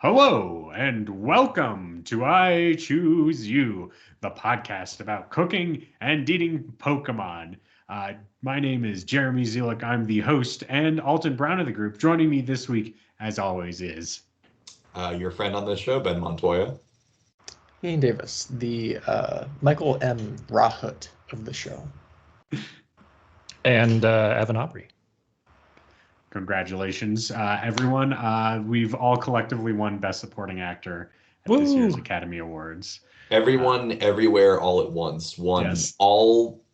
Hello and welcome to I Choose You, the podcast about cooking and eating Pokemon. My name is Jeremy Zielik. I'm the host and Alton Brown of the group. Joining me this week, as always, is Your friend on this show, Ben Montoya. Ian Davis, the Michael M. Rahut of the show. And Evan Aubrey. Congratulations, everyone. We've all collectively won Best Supporting Actor at this year's Academy Awards. Everyone, everywhere, all at once won Yes.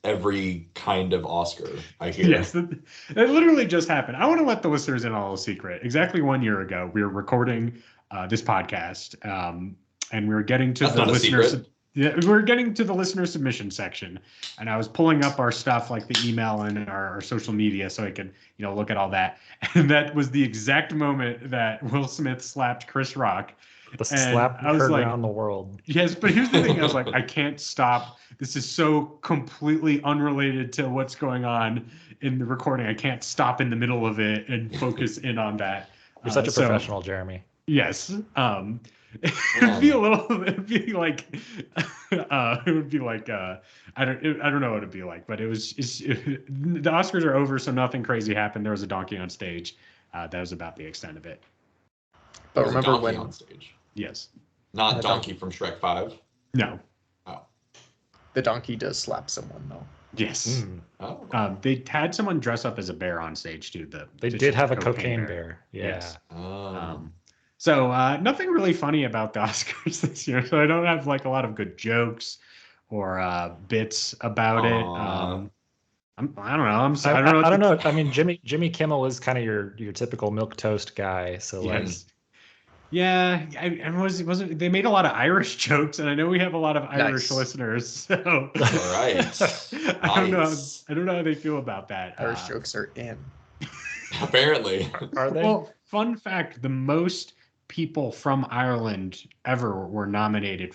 every kind of Oscar, I hear. Yes, it literally just happened. I want to let the listeners in on a little secret. Exactly 1 year ago, we were recording this podcast, and we were getting to That's the not a listeners. secret. Yeah, we were getting to the listener submission section, and I was pulling up our stuff, like the email and our social media, so I could, look at all that. And that was the exact moment that Will Smith slapped Chris Rock. The slap I was heard like, around the world. Yes, but here's the thing. I was like, I can't stop. This is so completely unrelated to what's going on in the recording. I can't stop in the middle of it and focus in on that. You're such a professional, Jeremy. Yes. It would be like I don't know what it'd be like, but the Oscars are over, so nothing crazy happened. There was a donkey on stage. That was about the extent of it. But There's a remember donkey when on stage? Yes. Not Donkey from Shrek 5? No. Oh. the donkey does slap someone, though. Yes. Oh. They had someone dress up as a bear on stage too. They did have a cocaine bear. Yeah. Yes. Oh. So nothing really funny about the Oscars this year. So I don't have like a lot of good jokes or bits about it. I don't know. I don't know. I mean, Jimmy Kimmel is kind of your typical milquetoast guy. So yes. Yeah, wasn't they made a lot of Irish jokes, and I know we have a lot of Irish listeners. So All right. I don't know how they feel about that. Irish jokes are in. Apparently. Are they? Well, fun fact: the most people from Ireland ever were nominated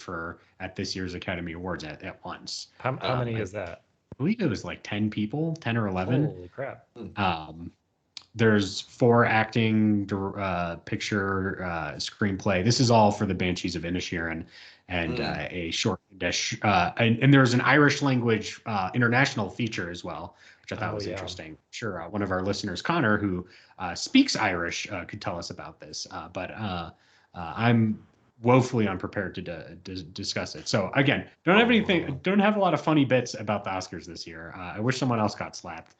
at this year's Academy Awards at once. How many is that? I believe it was like 10 people, 10 or 11. Holy crap. There's 4 acting, picture, screenplay. This is all for the Banshees of Inisherin and a short dish. And there's an Irish language international feature as well, which I thought was interesting. Sure, one of our listeners, Connor, who speaks Irish, could tell us about this. But I'm woefully unprepared to discuss it. So again, don't have a lot of funny bits about the Oscars this year. I wish someone else got slapped.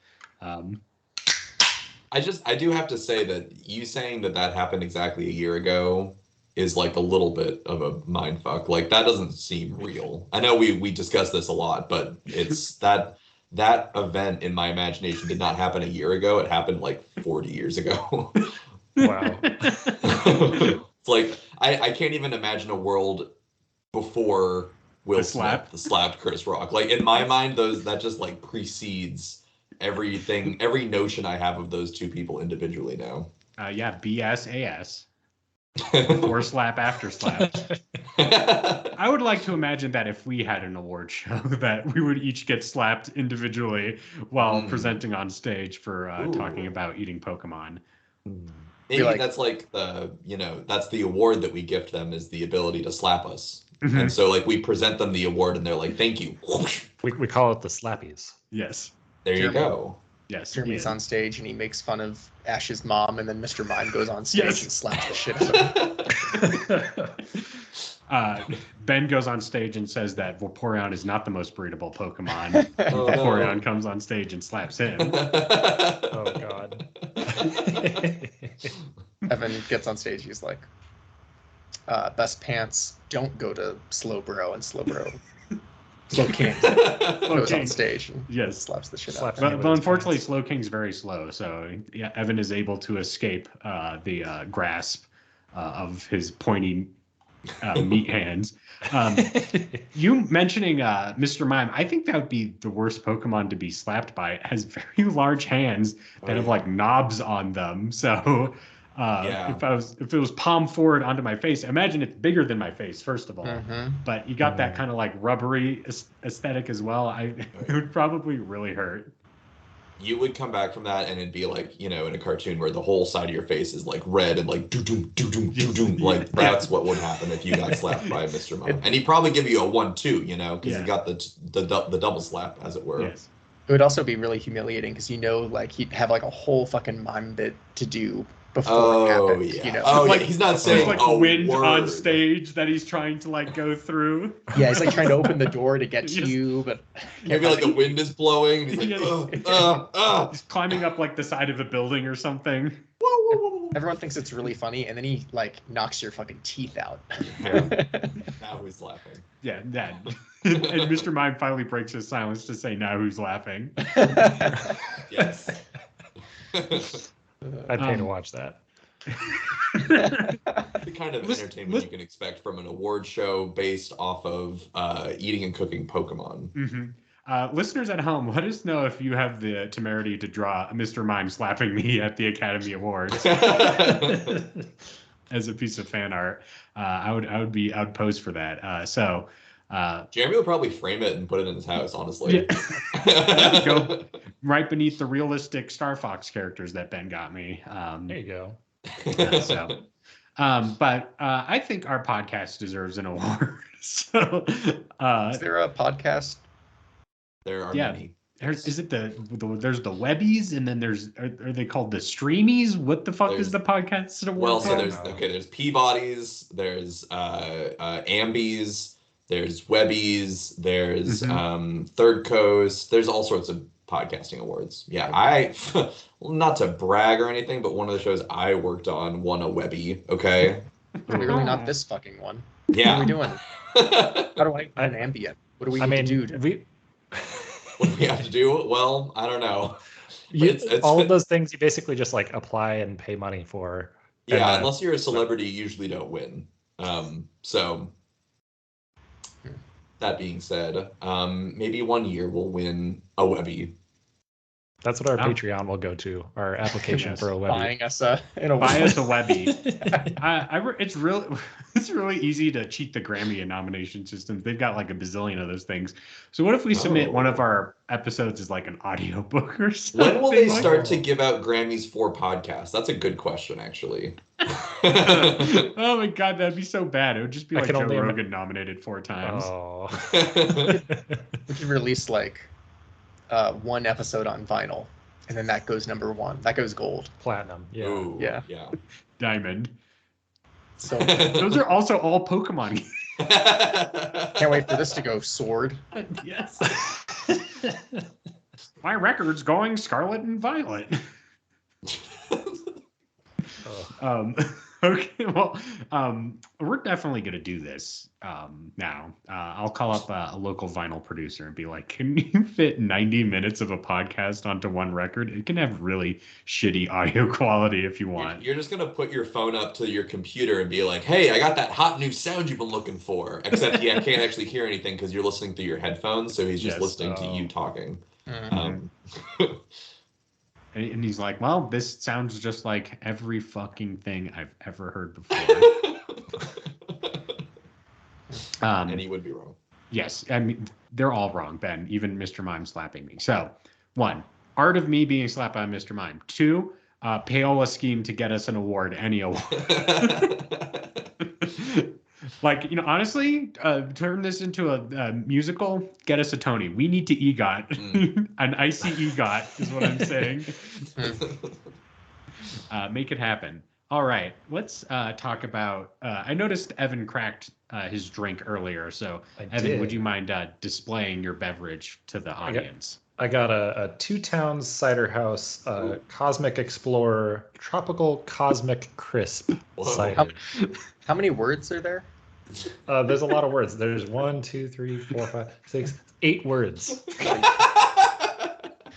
I do have to say that you saying that happened exactly a year ago is like a little bit of a mind fuck. Like that doesn't seem real. I know we discussed this a lot, but it's that event in my imagination did not happen a year ago. It happened like 40 years ago. Wow. It's like I can't even imagine a world before Will Smith slapped Chris Rock. Like in my mind, that just like precedes everything, every notion I have of those two people individually now. BSAS. Before slap, after slap. I would like to imagine that if we had an award show, that we would each get slapped individually while presenting on stage for talking about eating Pokemon. Maybe that's like that's the award that we gift them, is the ability to slap us. Mm-hmm. And so like we present them the award and they're like, thank you. We call it the slappies. Yes. There you go. Yes. Jeremy's on stage and he makes fun of Ash's mom, and then Mr. Mime goes on stage and slaps the shit out of him. Ben goes on stage and says that Vaporeon is not the most breedable Pokemon. Vaporeon comes on stage and slaps him. Oh, God. Evan gets on stage, he's like, best pants don't go to Slowbro, and Slowbro Slowking goes on stage and slaps the shit out of him. But unfortunately, Slowking's very slow, so Evan is able to escape the grasp of his pointy meat hands. You mentioning Mr. Mime, I think that would be the worst Pokemon to be slapped by. It has very large hands that have like knobs on them, so if it was palm forward onto my face, imagine it's bigger than my face, first of all. But you got that kind of like rubbery aesthetic as well. It would probably really hurt. You would come back from that and it'd be like, in a cartoon where the whole side of your face is like red and like doo-doom, doo-doom, doo-doom. Like that's what would happen if you got slapped by Mr. Mime. And he'd probably give you a 1-2, you know, because he got the double slap, as it were. Yes. It would also be really humiliating because like he'd have like a whole fucking mime bit to do before it happened. Yeah. You know? Oh, like, yeah. He's not saying like a wind word on stage that he's trying to like go through. Yeah, he's like trying to open the door to get to you, but maybe like the wind is blowing. And he's like, He's climbing up like the side of a building or something. Everyone thinks it's really funny, and then he like knocks your fucking teeth out. Now who's laughing? Yeah, that. And Mr. Mime finally breaks his silence to say, "Now who's laughing?" Yes. I'd pay to watch that. The kind of entertainment you can expect from an award show based off of eating and cooking Pokemon. Mm-hmm. Listeners at home, let us know if you have the temerity to draw Mr. Mime slapping me at the Academy Awards as a piece of fan art. I would pose for that. Jeremy will probably frame it and put it in his house, honestly. Yeah. Go right beneath the realistic Star Fox characters that Ben got me. There you go. But I think our podcast deserves an award. So, is there a podcast? There are many. Is it there's the Webbies, and then are they called the Streamies? What the fuck is the podcast award? Well, so there's Peabodys, there's Ambies, there's Webbies, there's Third Coast, there's all sorts of podcasting awards. Yeah, I not to brag or anything, but one of the shows I worked on won a Webby. Okay. Clearly not this fucking one. Yeah. What are we doing? How do I an ambient? What do we need to do? What do we have to do? Well, I don't know. All of those things you basically just like apply and pay money for. Yeah, unless you're a celebrity, you usually don't win. So that being said, maybe one year we'll win a Webby. That's what our Patreon will go to. Our application for a Webby. Buying us buy us a Webby. It's really easy to cheat the Grammy nomination systems. They've got like a bazillion of those things. So what if we submit one of our episodes as like an audiobook or something? When will they start to give out Grammys for podcasts? That's a good question, actually. Oh my God, that'd be so bad. It would just be like Joe Rogan nominated 4 times. Oh. We could release like one episode on vinyl, and then that goes #1. That goes gold. Platinum. Yeah. Ooh, yeah. Diamond. So those are also all Pokemon. Can't wait for this to go sword. Yes. My record's going Scarlet and Violet. Okay, well, we're definitely going to do this now. I'll call up a local vinyl producer and be like, can you fit 90 minutes of a podcast onto one record? It can have really shitty audio quality if you want. You're just going to put your phone up to your computer and be like, hey, I got that hot new sound you've been looking for. Except he can't actually hear anything because you're listening through your headphones, so he's just listening to you talking. And he's like, well, this sounds just like every fucking thing I've ever heard before. And he would be wrong. Yes. I mean, they're all wrong, Ben, even Mr. Mime slapping me. So, 1, art of me being slapped by Mr. Mime. 2, payola scheme to get us an award, any award. Like, honestly, turn this into a musical, get us a Tony. We need to EGOT. An icy EGOT is what I'm saying. Make it happen. All right, let's talk about, I noticed Evan cracked his drink earlier. So, Evan, would you mind displaying your beverage to the audience? I got a 2 Towns Cider House Cosmic Explorer Tropical Cosmic Crisp cider. How many words are there? There's a lot of words. There's 1, 2, 3, 4, 5, 6, 8 words.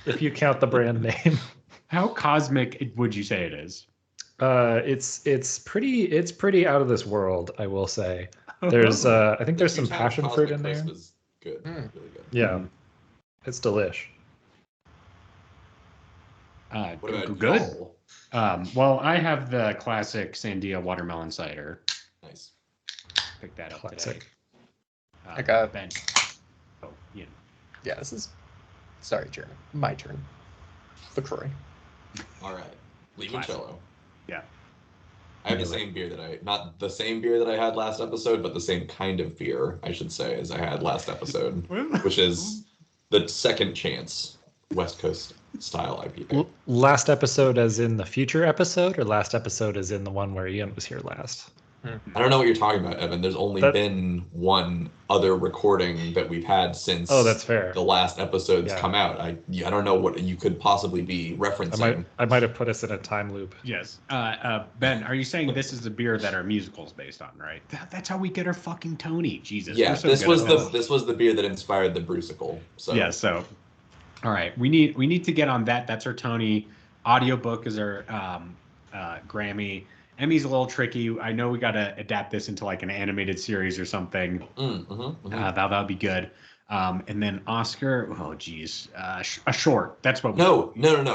If you count the brand name. How cosmic would you say it is? It's pretty out of this world, I will say. There's I think there's some passion fruit in there. Is good. Really good. Yeah. It's delish. What about good? y'all? Well, I have the classic Sandia watermelon cider. Nice. Pick that up Classic. today. I got Ben. Oh, Yeah, this is. Sorry, Jeremy. My turn. LaCroix. All right. Limoncello. Yeah. I have the same beer not the same beer that I had last episode, but the same kind of beer, I should say, as I had last episode, which is the Second Chance West Coast style IPA. Last episode as in the future episode, or last episode as in the one where Ian was here last? I don't know what you're talking about, Evan. There's only been one other recording that we've had since that's fair. The last episode's come out. I don't know what you could possibly be referencing. I might have put us in a time loop. Yes. Ben, are you saying this is the beer that our musical's based on, right? That's how we get our fucking Tony. Jesus. Yeah, this was the beer that inspired the Brucicle. So yeah, so all right. We need to get on that. That's our Tony. Audiobook is our Grammy. Emmy's a little tricky. I know we got to adapt this into like an animated series or something. That would be good. And then Oscar, oh geez, a short. That's what. No.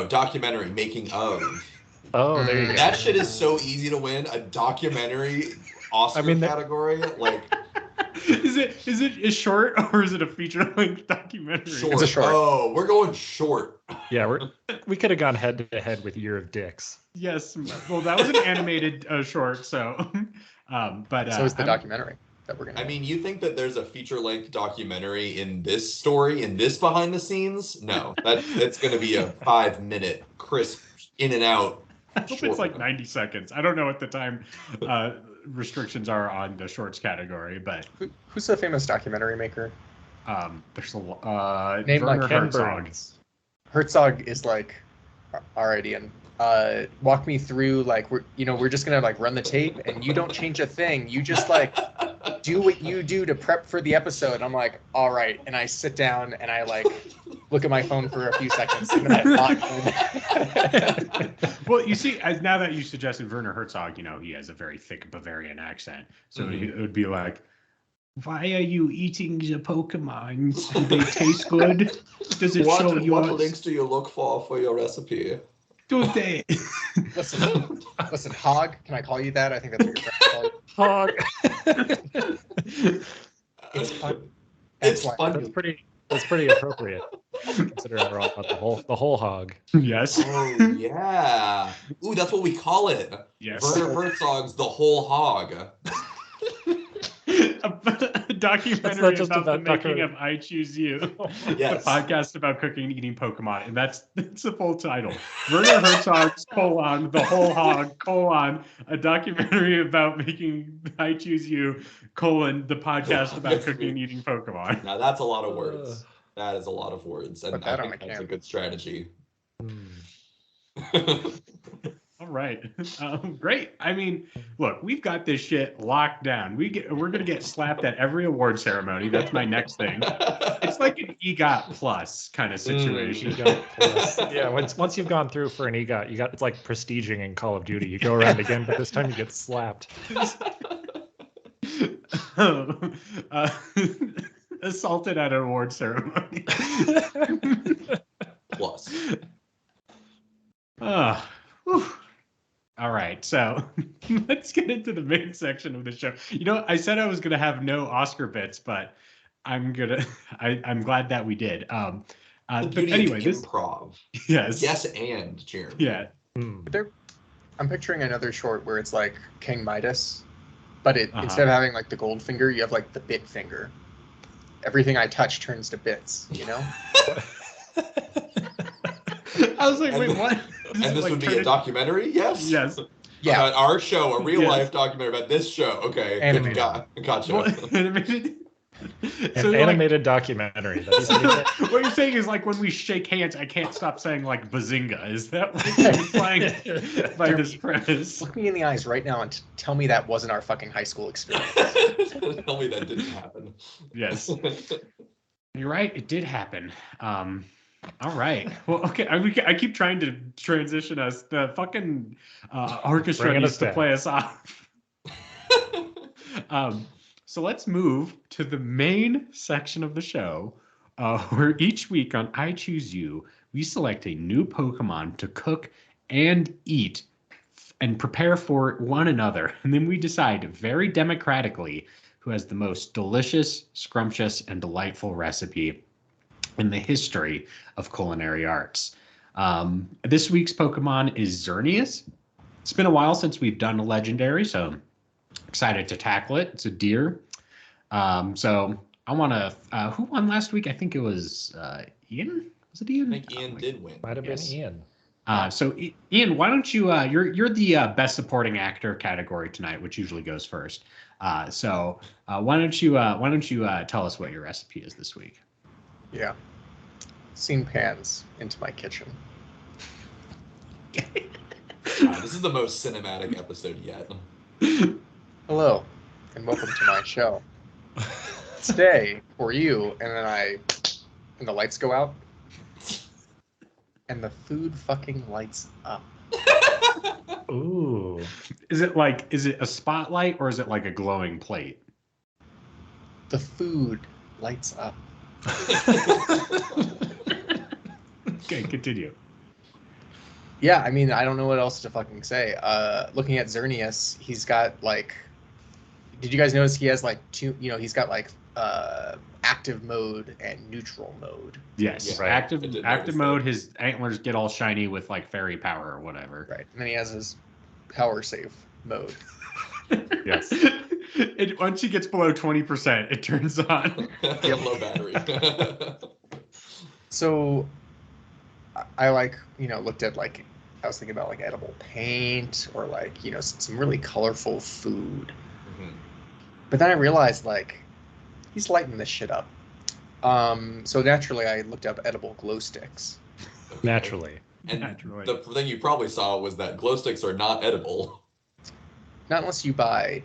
Documentary, making of. Oh, there you go. That shit is so easy to win. A documentary Oscar category, like. Is it a short or is it a feature-length documentary? Short. It's a short. Oh, we're going short. Yeah, we could have gone head to head with Year of Dicks. Yes, well, that was an animated short, so. But so is the documentary that we're gonna. I mean, you think that there's a feature-length documentary in this story, in this behind the scenes? No, that's going to be a 5-minute crisp in and out. I hope it's like 90 seconds. I don't know what the time restrictions are on the shorts category, but who's the famous documentary maker? There's a name Werner like Herzog. Herzog is like, alrighty, and walk me through like we're just gonna like run the tape and you don't change a thing. You just like do what you do to prep for the episode. And I'm like, all right, and I sit down and I like look at my phone for a few seconds and then I lock. Well, you see, now that you suggested Werner Herzog, he has a very thick Bavarian accent, so it would be like, why are you eating the Pokemon? Do they taste good? Does it show you? What links do you look for your recipe? Do they? Listen, Hog. Can I call you that? I think that's what your friends call Hog. It's fun. It's fun. That's pretty appropriate, considering we're all about the whole hog. Yes. Oh yeah. Ooh, that's what we call it. Yes. Werner Herzog's The Whole Hog. A documentary about the making of I Choose You. Yes. The podcast about cooking and eating Pokemon. And that's the full title. Werner Herzog's : The Whole Hog : a documentary about making I Choose You : the podcast about cooking and eating Pokemon. Now that's a lot of words. That is a lot of words. And I think that's a good strategy. All right. Great. I mean, look, we've got this shit locked down. We're gonna get slapped at every award ceremony. That's my next thing. It's like an EGOT plus kind of situation. EGOT plus. Yeah, once you've gone through for an EGOT, it's like prestiging in Call of Duty. You go around again, but this time you get slapped. Assaulted at an award ceremony. Plus. All right, so let's get into the main section of the show. I said I was gonna have no Oscar bits, but I'm glad that we did. But anyway, this improv. Yes. Yes, and Jeremy. Yeah. I'm picturing another short where it's like King Midas, but instead of having like the gold finger, you have like the bit finger. Everything I touch turns to bits. I was like, wait, what? And this would be a documentary? Yes. Yes. Yeah. About our show, a real life documentary about this show. Okay. Animated. Gotcha. Well, animated. An animated documentary. What you're saying is like when we shake hands, I can't stop saying like bazinga. Is that what you're implying by this premise? Look me in the eyes right now and tell me that wasn't our fucking high school experience. Tell me that didn't happen. Yes. You're right. It did happen. All right. Well, okay. I keep trying to transition us. The fucking orchestra needs to play us off. So let's move to the main section of the show, where each week on I Choose You, we select a new Pokemon to cook and eat and prepare for one another. And then we decide very democratically who has the most delicious, scrumptious, and delightful recipe in the history of culinary arts. This week's Pokemon is Xerneas. It's been a while since we've done a legendary, so excited to tackle it. It's a deer. So I want to. Who won last week? I think it was Ian. Was it Ian? I think Ian did win. Might have Yes. been Ian. So Ian, why don't you? You're the best supporting actor category tonight, which usually goes first. So why don't you tell us what your recipe is this week? Yeah. Scene pans into my kitchen. This is the most cinematic episode yet. Hello, and welcome to my show. Today, for you, and the lights go out, and the food fucking lights up. Ooh. Is it a spotlight or is it like a glowing plate? The food lights up. Okay, continue. Yeah, I mean, I don't know what else to fucking say. Looking at Xerneas, he's got like, did you guys notice he has like two, he's got like active mode and neutral mode. Yes, Yeah, right. active mode. His antlers get all shiny with like fairy power or whatever. Right. And then he has his power save mode. Yes. Once he gets below 20%, it turns on. Low battery. So I like, looked at like, I was thinking about like edible paint or like, some really colorful food. Mhm. But then I realized like he's lighting this shit up. So naturally I looked up edible glow sticks. Okay. Naturally. And Naturally. the thing you probably saw was that glow sticks are not edible. Not unless you buy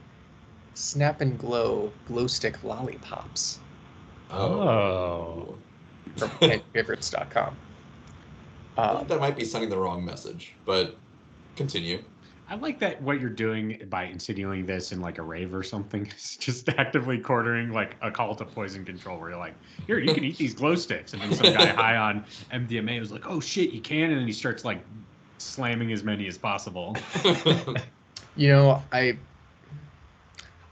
Snap and Glow stick lollipops Oh. from favorites.com. I think that might be sending the wrong message, but continue. I like that what you're doing by insinuating this in like a rave or something. It's just actively quartering like a call to poison control where you're like, here, you can eat these glow sticks. And then some guy high on MDMA was like, oh shit, you can. And then he starts like slamming as many as possible.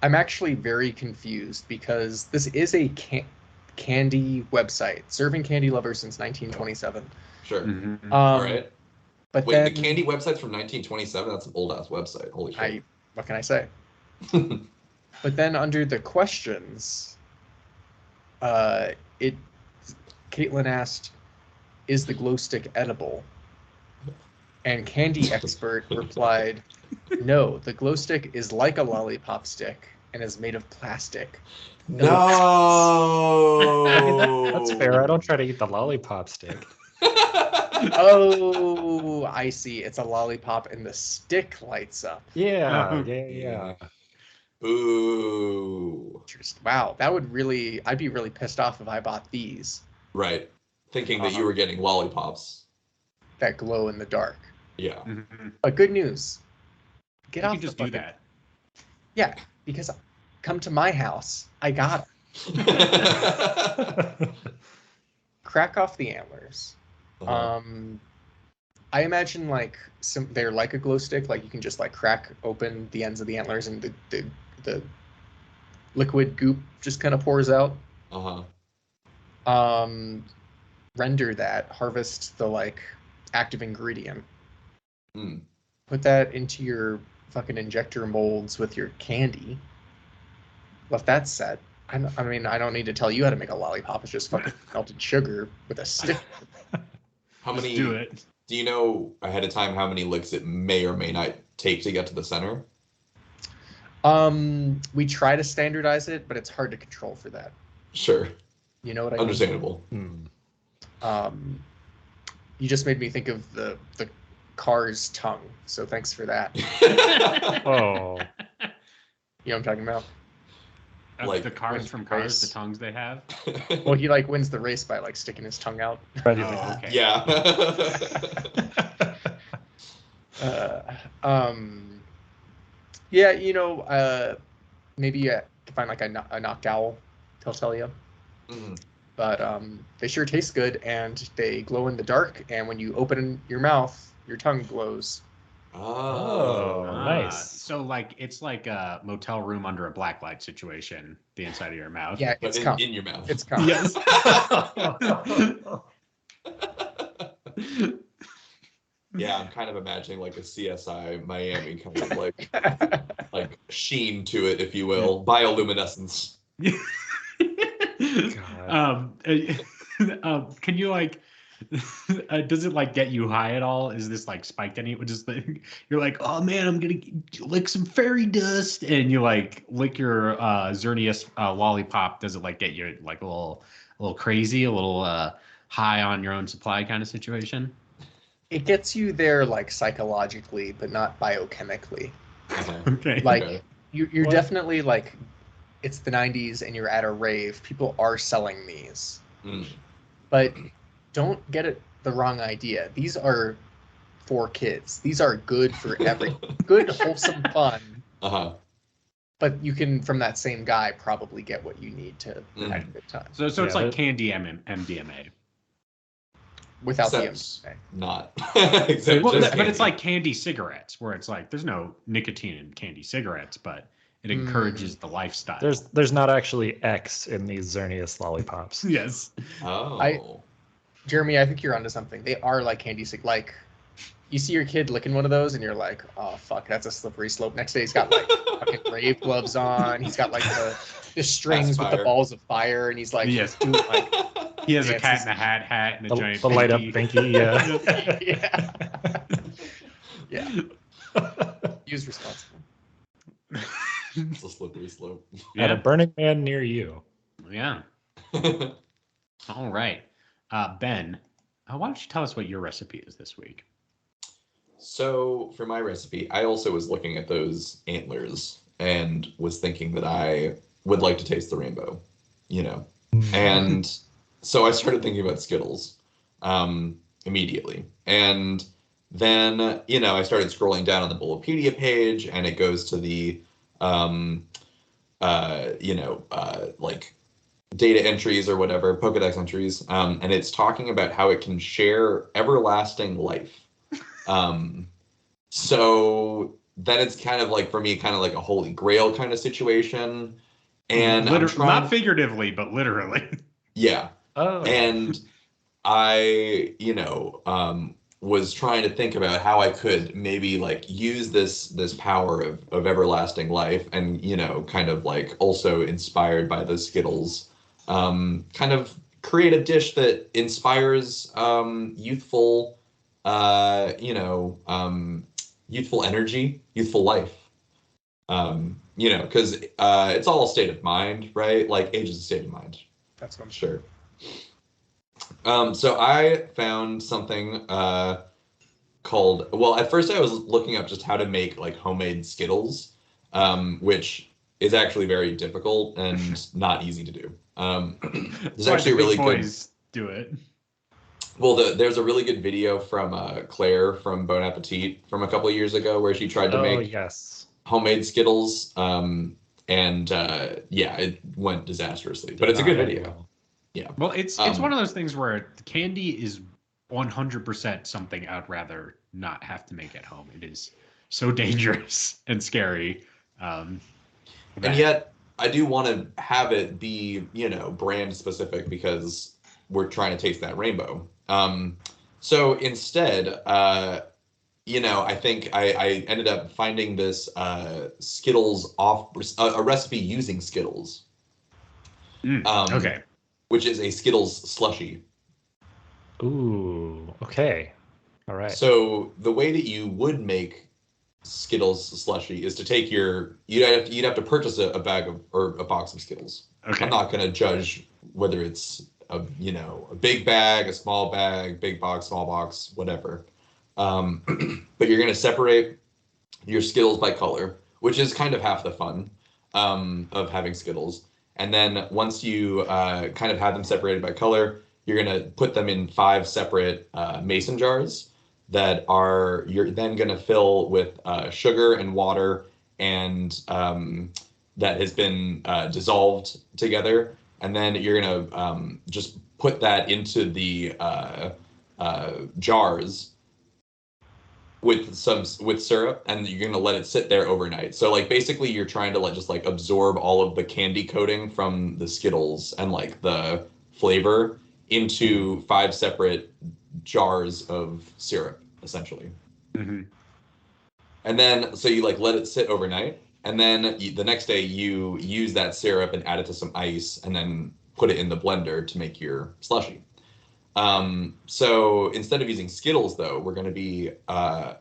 I'm actually very confused because this is a candy website, serving candy lovers since 1927. Sure. Mhm. All right. But Wait, then the candy website's from 1927? That's an old-ass website. Holy shit. what can I say? But then under the questions, Caitlin asked, "Is the glow stick edible?" And Candy Expert replied, "No, the glow stick is like a lollipop stick and is made of plastic." No! That's fair. I don't try to eat the lollipop stick. Oh, I see. It's a lollipop and the stick lights up. Yeah. Yeah. Ooh. Wow, I'd be really pissed off if I bought these Right. Thinking that you were getting lollipops. that glow in the dark. Yeah. Mhm. But good news. Get You off can just the do fucking- that. Yeah, because come to my house. I got them. Crack off the antlers. I imagine like they're like a glow stick, like you can just like crack open the ends of the antlers and the liquid goop just kind of pours out. Render that, harvest the like active ingredient, put that into your fucking injector molds with your candy. Let that set. I mean, I don't need to tell you how to make a lollipop. It's just fucking melted sugar with a stick. How many? Do it. Do you know ahead of time how many licks it may or may not take to get to the center? We try to standardize it, but it's hard to control for that. Sure. You know what I Understandable. mean? You just made me think of the car's tongue, so thanks for that. Oh. You know what I'm talking about? Like the cars wins from the Cars, race. the tongues they have. Well, he like wins the race by like sticking his tongue out. Right. Oh, okay. Yeah. Yeah, maybe you can find like a knocked owl, they'll tell you. Mhm. But they sure taste good and they glow in the dark. And when you open your mouth, your tongue glows. Oh. Nice. So like it's like a motel room under a blacklight situation, the inside of your mouth. Yeah, But it's in, cum. in your mouth. It's cum. Yes. Yeah, I'm kind of imagining like a CSI Miami kind of like sheen to it, if you will, bioluminescence. um, can you like does it like get you high at all? Is this like spiked any? Just you're like, oh man, I'm gonna lick some fairy dust, and you like lick your Xerneas lollipop. Does it like get you like a little crazy, a little high on your own supply kind of situation? It gets you there like psychologically, but not biochemically. Okay. Like Okay. you're What? definitely like, it's the 90s and you're at a rave. People are selling these, Mm. but don't get it the wrong idea. These are for kids. These are good for good wholesome fun. Uh-huh. But you can, from that same guy, probably get what you need to have a good time So it's Yeah, like that- candy MDMA. without the Except MDMA. not. Except Well, just but it's candy. like candy cigarettes, where it's like there's no nicotine in candy cigarettes, but it encourages the lifestyle. There's not actually X in these Xerneas lollipops. yes. Oh. Jeremy, I think you're onto something. They are like like, you see your kid licking one of those and you're like, oh fuck, that's a slippery slope. Next day he's got like fucking rave gloves on. He's got like the strings with the fire. balls of fire, and he's like Yes. doing like He has a Dances. cat in a hat and a giant The light up pinky. binky, yeah. yeah. Use responsibly. It's a slippery slope. At a Yeah. Burning Man near you. Yeah. All right. Ben, why don't you tell us what your recipe is this week? So for my recipe, I also was looking at those antlers and was thinking that I would like to taste the rainbow, you know. And so I started thinking about Skittles immediately. And then, you know, I started scrolling down on the Bulbapedia page, and it goes to the, like data entries or whatever, Pokedex entries, and it's talking about how it can share everlasting life. So then it's kind of like, for me, kind of like a holy grail kind of situation. And I'm trying, not figuratively, but literally. yeah. Oh. And I, was trying to think about how I could maybe like use this power of everlasting life, and, kind of like also inspired by the Skittles, kind of create a dish that inspires youthful, youthful energy, youthful life. Because it's all a state of mind, right? Like age is a state of mind. That's what I'm Sure. So I found something called, well, at first I was looking up just how to make like homemade Skittles, which is actually very difficult and not easy to do. There's actually a really good, do it. well, there's a really good video from Claire from Bon Appetit from a couple of years ago where she tried to make yes. homemade Skittles, and it went disastrously, but it's a good video. Yeah. Well, it's one of those things where candy is 100% something I'd rather not have to make at home. It is so dangerous and scary. And yet I do want to have it be, brand specific, because we're trying to taste that rainbow. So instead, I think I ended up finding this Skittles a recipe using Skittles. Okay. Which is a Skittles slushy. Ooh, okay. All right. So the way that you would make Skittles slushy is to take you'd have to purchase a bag or a box of Skittles. Okay. I'm not going to judge whether it's a big bag, a small bag, big box, small box, whatever. But you're going to separate your Skittles by color, which is kind of half the fun of having Skittles. And then once you kind of have them separated by color, you're going to put them in 5 separate mason jars that you're then going to fill with sugar and water, and that has been dissolved together. And then you're going to just put that into the jars with syrup, and you're going to let it sit there overnight. So like basically you're trying to just absorb all of the candy coating from the Skittles and like the flavor into 5 separate jars of syrup. essentially. Mm-hmm. And then, so you like let it sit overnight, and then the next day you use that syrup and add it to some ice, and then put it in the blender to make your slushie. So instead of using Skittles, though, we're going to be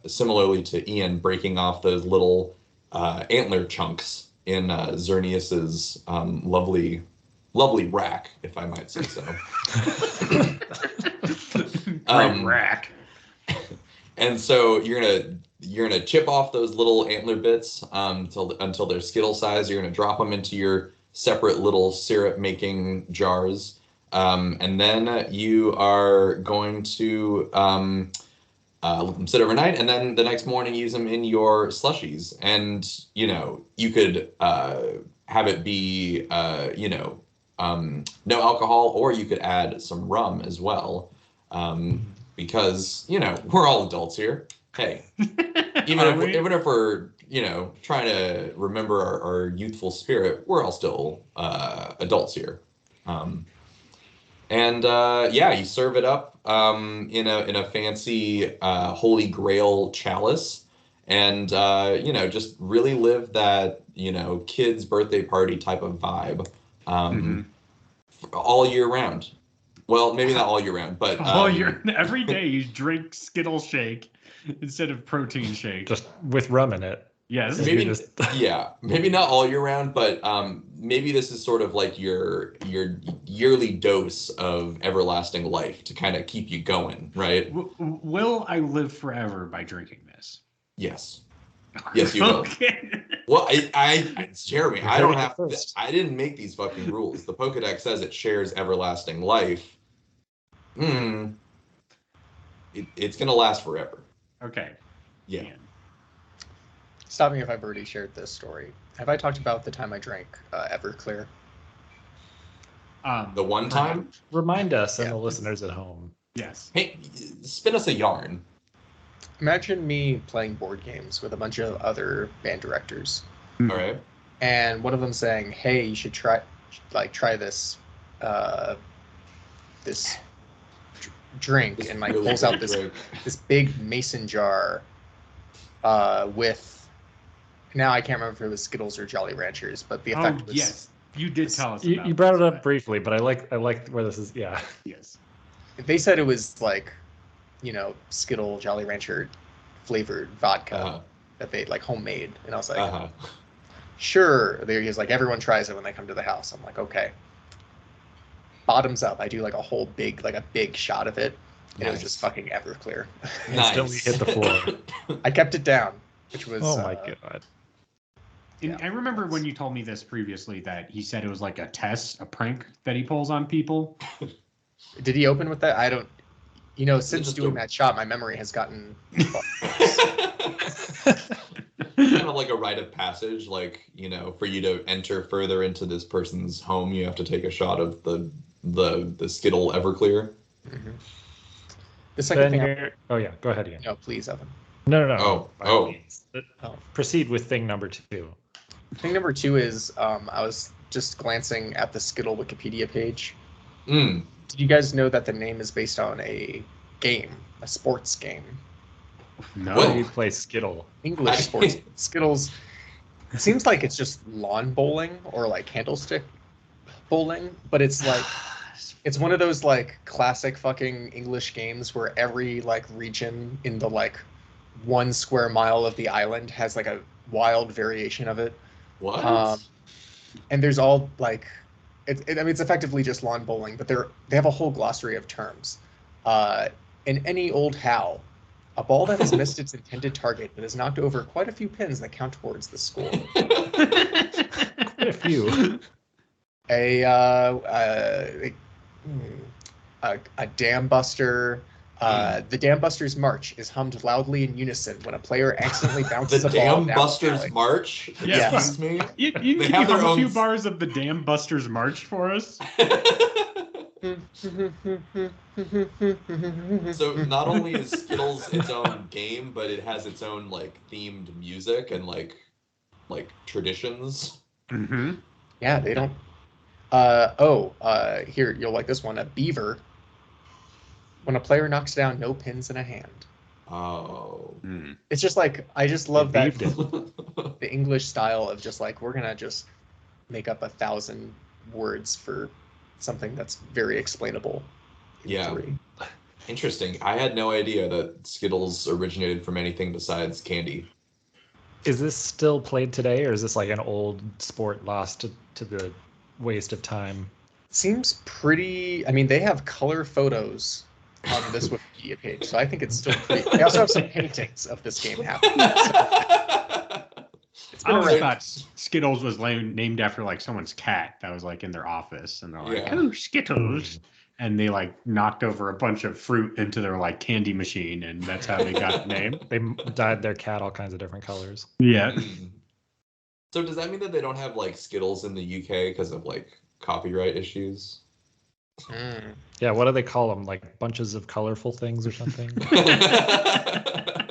similarly to Ian, breaking off those little antler chunks in Xerneas's lovely rack, if I might say so. Great rack. And so you're gonna chip off those little antler bits until they're Skittle size. You're gonna drop them into your separate little syrup making jars, and then you are going to let them sit overnight, and then the next morning use them in your slushies. And you could have it be no alcohol, or you could add some rum as well. Because we're all adults here. Hey, even if we're trying to remember our youthful spirit, we're all still adults here. You serve it up in a fancy Holy Grail chalice, and just really live that kids' birthday party type of vibe all year round. Well, maybe not all year round, but every day you drink Skittle shake instead of protein shake. Just with rum in it. Yes. Maybe maybe not all year round, but maybe this is sort of like your yearly dose of everlasting life to kind of keep you going, right? Will I live forever by drinking this? Yes. Yes, you will. Okay. Well, Jeremy, I don't have. I didn't make these fucking rules. The Pokedex says it shares everlasting life. It's gonna last forever. Okay. Yeah. Stop me if I've already shared this story. Have I talked about the time I drank Everclear? The one time? Remind us and the listeners at home. Yes. Hey, spin us a yarn. Imagine me playing board games with a bunch of other band directors. All right. And one of them saying, "Hey, you should try this this drink," and like really pulls out this big mason jar with, now I can't remember if it was Skittles or Jolly Ranchers, but the effect was... Yes, you did tell us. You brought it up briefly, but I like where this is. Yeah. Yes. They said it was like, Skittle Jolly Rancher flavored vodka that they like homemade, and I was like, sure. He's like, everyone tries it when they come to the house. I'm like, okay. Bottoms up, I do like a big shot of it, and it was just fucking Everclear. Instantly hit the floor. I kept it down, which was... Oh my god. I remember when you told me this previously, that he said it was like a prank that he pulls on people. Did he open with that? I don't... since doing that shot, my memory has gotten... Kind of like a rite of passage, like, for you to enter further into this person's home, you have to take a shot of the Skittle Everclear. Mm-hmm. The second thing... Oh yeah, go ahead, Ian. No, please, Evan. No. Oh. Proceed with thing number 2. Thing number 2 is, I was just glancing at the Skittle Wikipedia page. Did you guys know that the name is based on a game, a sports game? No. What do you play Skittle? English sports. Skittles. It seems like it's just lawn bowling or like candlestick bowling, but it's like, it's one of those like classic fucking English games where every like region in the like 1 square mile of the island has like a wild variation of it. What? And there's all like, it's effectively just lawn bowling, but they have a whole glossary of terms. In any old how, a ball that has missed its intended target but has knocked over quite a few pins that count towards the score. Quite a few. A dam buster. The Dam Busters March is hummed loudly in unison when a player accidentally bounces a ball down. The Dam Busters March? Yeah. Excuse me? You can have a few bars of the Dam Busters March for us? So not only is Skittles its own game, but it has its own like themed music and like traditions. Mm-hmm. Yeah, they don't... here, you'll like this one. A beaver. When a player knocks down no pins in a hand. Oh. Hmm. It's just like I just love that They beefed the English style of just like we're gonna just make up 1,000 words for something that's very explainable in Yeah. 3. Interesting. I had no idea that Skittles originated from anything besides candy. Is this still played today, or is this like an old sport lost to the waste of time? Seems pretty. I mean, they have color photos on this Wikipedia page, so I think it's still pretty. They also have some paintings of this game happening. So it's I been always around. thought Skittles was named after like someone's cat that was like in their office, and they're like, Yeah. "Oh, Skittles," and they like knocked over a bunch of fruit into their like candy machine, and that's how they got the name. They dyed their cat all kinds of different colors. Yeah. Mm. So does that mean that they don't have like Skittles in the UK because of like copyright issues? Mm. Yeah, what do they call them? Like bunches of colorful things or something?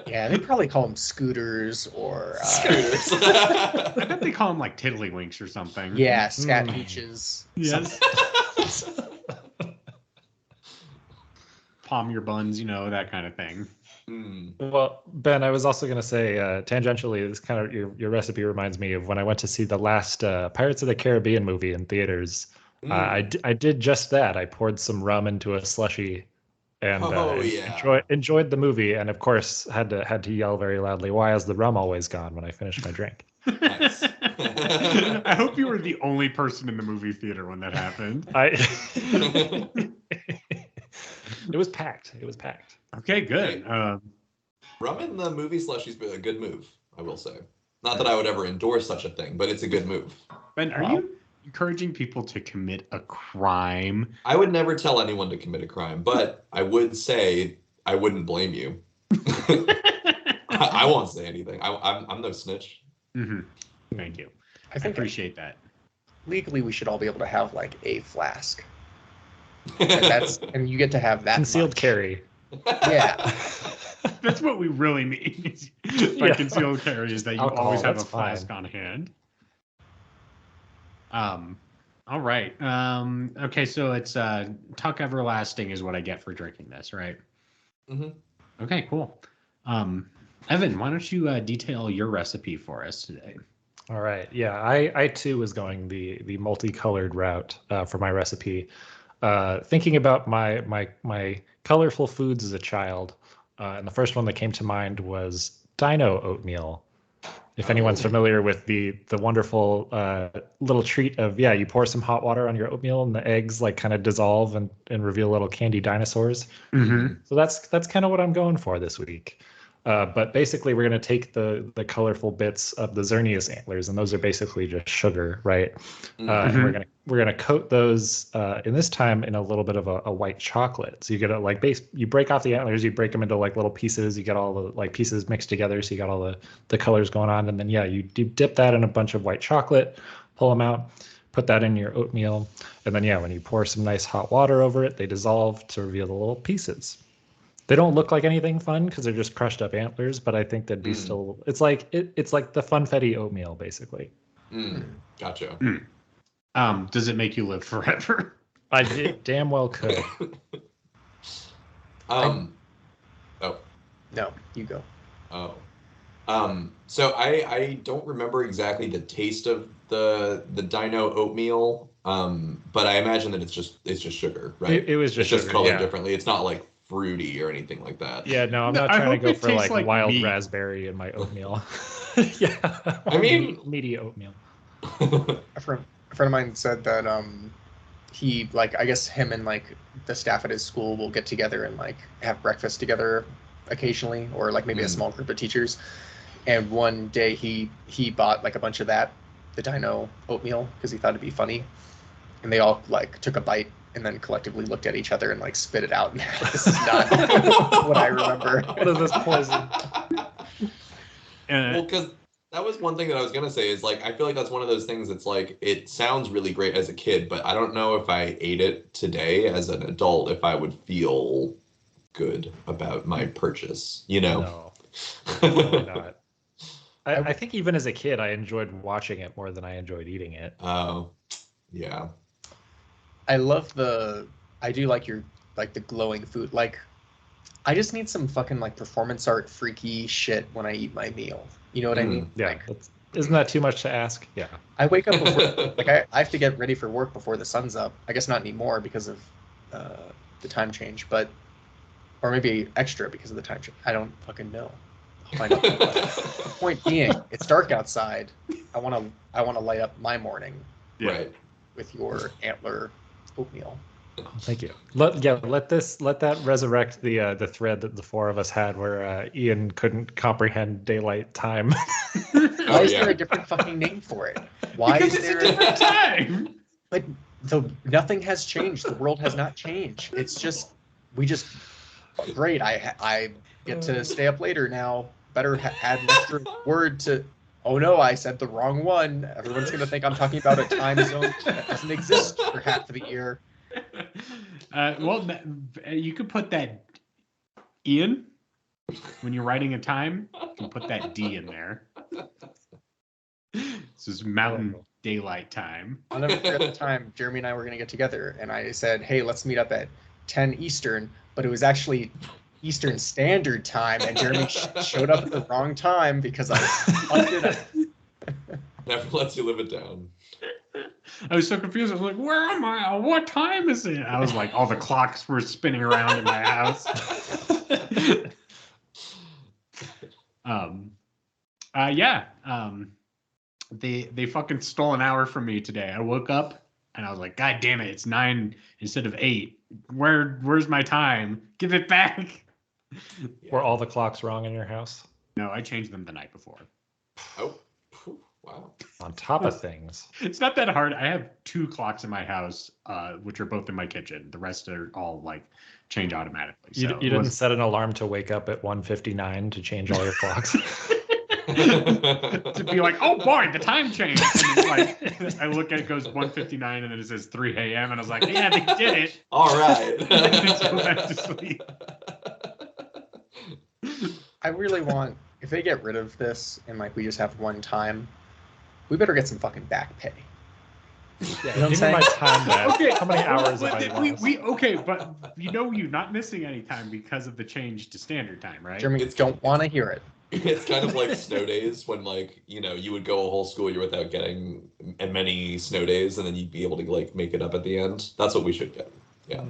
Yeah, they probably call them scooters or Scooters. I bet they call them like tiddlywinks or something. yeah, scat peaches. Yes. Palm your buns, you know, that kind of thing. Mm. Well, Ben, I was also going to say, tangentially, this kind of your recipe reminds me of when I went to see the last Pirates of the Caribbean movie in theaters. Mm. I did just that. I poured some rum into a slushy, and enjoyed the movie, and of course had to yell very loudly, "Why is the rum always gone?" when I finished my drink. Nice. I hope you were the only person in the movie theater when that happened. It was packed. It was packed. Okay, good. Rum in the movie slushie's been a good move, I will say. Not that I would ever endorse such a thing, but it's a good move. Ben, are you encouraging people to commit a crime? I would never tell anyone to commit a crime, but I would say I wouldn't blame you. I won't say anything. I'm no snitch. Mm-hmm. Thank you. I I think appreciate that. legally we should all be able to have like a flask, and you get to have that Concealed much. carry. Yeah. That's what we really mean by Yeah. concealed carry is that you Alcohol, always have a that's flask fine. on hand. All right. Okay, so it's Tuck Everlasting is what I get for drinking this, right? Mhm. Okay, cool. Evan, why don't you detail your recipe for us today? All right. Yeah, I too was going the multicolored route for my recipe. Thinking about my colorful foods as a child, and the first one that came to mind was dino oatmeal. If anyone's Oh. familiar with the wonderful little treat of, yeah, you pour some hot water on your oatmeal and the eggs like kind of dissolve and reveal little candy dinosaurs. Mm-hmm. So that's kind of what I'm going for this week. But basically, we're going to take the colorful bits of the Xerneas antlers, and those are basically just sugar, right? And we're gonna coat those in this time in a little bit of a white chocolate. So you get you break off the antlers, you break them into like little pieces. You get all the like pieces mixed together, so you got all the colors going on, and then yeah, you dip that in a bunch of white chocolate, pull them out, put that in your oatmeal, and then yeah, when you pour some nice hot water over it, they dissolve to reveal the little pieces. They don't look like anything fun because they're just crushed up antlers, but I think that'd be still. It's like it's like the funfetti oatmeal, basically. Gotcha. Does it make you live forever? I damn well could. Oh. No, you go. Oh. So I don't remember exactly the taste of the dino oatmeal. But I imagine that it's just sugar, right? It was just it's just sugar, colored yeah. differently. It's not like fruity or anything like that. Yeah, no, I'm No, not I trying to hope go it for tastes like like wild meat. raspberry in my oatmeal. Yeah, I mean- meaty oatmeal. A friend of mine said that he like I guess him and like the staff at his school will get together and like have breakfast together occasionally, or like maybe a small group of teachers. And one day he bought like a bunch of the dino oatmeal because he thought it'd be funny, and they all like took a bite and then collectively looked at each other and like spit it out. And this is not what I remember. What is this poison? Well, because that was one thing that I was gonna say is like I feel like that's one of those things that's like it sounds really great as a kid, but I don't know if I ate it today as an adult if I would feel good about my purchase. You know? No, probably not. I think even as a kid, I enjoyed watching it more than I enjoyed eating it. Oh, yeah. I love I do like your like the glowing food. Like I just need some fucking like performance art freaky shit when I eat my meal. You know what I mean? Yeah. Like, Isn't that too much to ask? Yeah. I wake up before, like I have to get ready for work before the sun's up. I guess not anymore because of the time change, but or maybe extra because of the time change. I don't fucking know. I'll find out. Point being, it's dark outside. I want to light up my morning Right. with your antler oatmeal. Oh, thank you. Let that resurrect the thread that the four of us had where Ian couldn't comprehend daylight time. Why is there a different fucking name for it? Why Because is it's there a different time. But nothing has changed. The world has not changed. It's just great. I get to stay up later now. Better add an extra word to. Oh no, I said the wrong one. Everyone's gonna think I'm talking about a time zone that doesn't exist for half of the year. Well, you could put that Ian when you're writing a time. You can put that D in there. This is Mountain Daylight Time. I'll never forget the time Jeremy and I were gonna get together, and I said, "Hey, let's meet up at 10 Eastern," but it was actually Eastern Standard Time, and Jeremy showed up at the wrong time because I fucked it up. Never lets you live it down. I was so confused. I was like, where am I? What time is it? I was like, all the clocks were spinning around in my house. They fucking stole an hour from me today. I woke up and I was like, God damn it, it's 9 instead of 8. Where's my time? Give it back. Were all the clocks wrong in your house? No, I changed them the night before. Oh, wow. On top of things. It's not that hard. I have 2 clocks in my house, which are both in my kitchen. The rest are all like change automatically. So You didn't set an alarm to wake up at 1:59 to change all your clocks? To be like, oh boy, the time changed. And it's like, I look at it, goes 1:59, and then it says 3 a.m. And I was like, yeah, they did it. All right. And then just go back to sleep. I really want, if they get rid of this and like we just have one time, we better get some fucking back pay. Yeah, You know what I'm give me saying? my time back. Okay, How many hours have I lost? okay, but you're not missing any time because of the change to standard time, right? Jeremy, don't want to hear it. It's kind of like snow days when, like, you would go a whole school year without getting many snow days, and then you'd be able to like make it up at the end. That's what we should get. Yeah.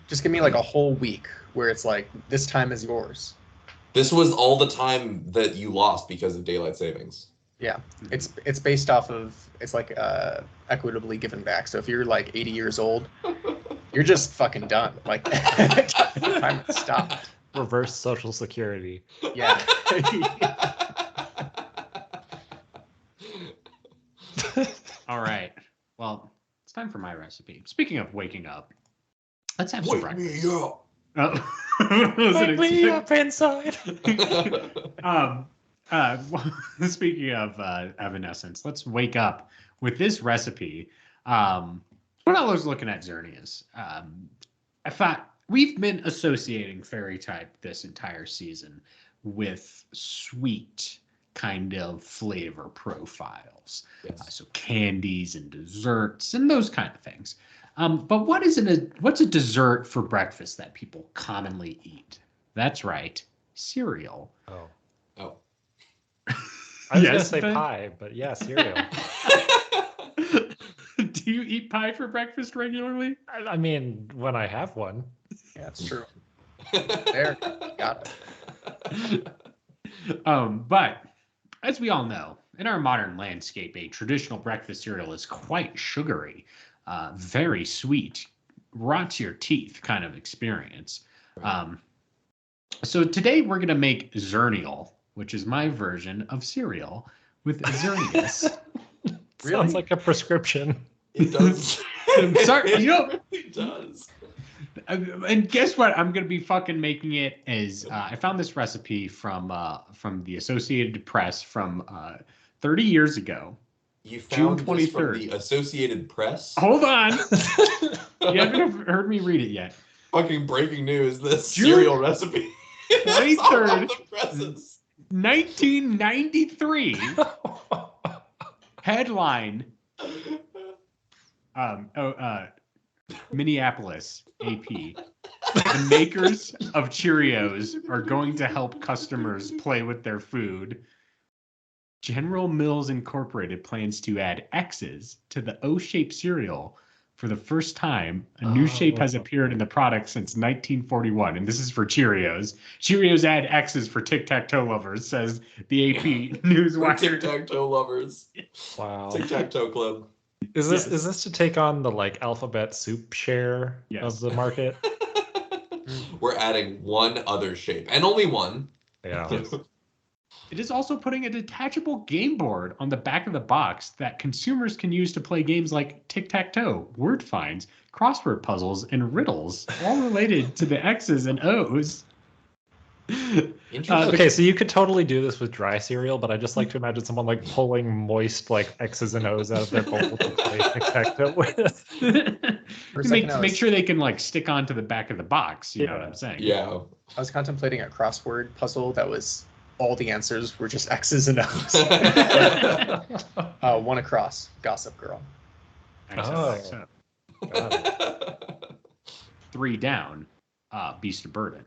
Just give me like a whole week where it's like, this time is yours. This was all the time that you lost because of daylight savings. Yeah, it's based off of, it's like equitably given back. So if you're like 80 years old, you're just fucking done. Like time it stopped. Reverse Social Security. Yeah. All right. Well, it's time for my recipe. Speaking of waking up, let's have some breakfast. Me up. Wake me up inside. Speaking of evanescence, let's wake up with this recipe. When I was looking at Xerneas, I thought we've been associating fairy type this entire season with sweet kind of flavor profiles. Yes. So candies and desserts and those kind of things. But what's a dessert for breakfast that people commonly eat? That's right, cereal. Oh. I was Yes, gonna say Ben? pie, but yeah, cereal. Do you eat pie for breakfast regularly? I mean, when I have one. Yeah, that's true. There, got it. But as we all know, in our modern landscape, a traditional breakfast cereal is quite sugary, very sweet, rots your teeth kind of experience. So today we're going to make Xerneal, which is my version of cereal with Xerneas. Sounds like a prescription. It does. I'm sorry, It you know- really does. And guess what? I'm gonna be fucking making it as I found this recipe from the Associated Press from 30 years ago. You June found this from 23rd. the Associated Press? Hold on, you haven't heard me read it yet. Fucking breaking news, this June cereal recipe. It's all 23rd. on the presses. 1993 headline. Minneapolis AP. The makers of Cheerios are going to help customers play with their food. General Mills Incorporated plans to add X's to the O-shaped cereal for the first time. A new shape has appeared in the product since 1941, and this is for Cheerios. Cheerios add X's for tic-tac-toe lovers, says the AP Newswire. Tic-tac-toe lovers. Wow. Tic-tac-toe club. Is this to take on the like alphabet soup share of the market? We're adding one other shape, and only one. Yeah. It is also putting a detachable game board on the back of the box that consumers can use to play games like tic-tac-toe, word finds, crossword puzzles, and riddles, all related to the X's and O's. Okay, so you could totally do this with dry cereal, but I just like to imagine someone like pulling moist like X's and O's out of their bowl to play tic-tac-toe with. Make sure they can like stick onto the back of the box. You know what I'm saying? Yeah. I was contemplating a crossword puzzle that was all the answers were just X's and O's. One across. Gossip Girl. XO. Three down. Beast of Burden.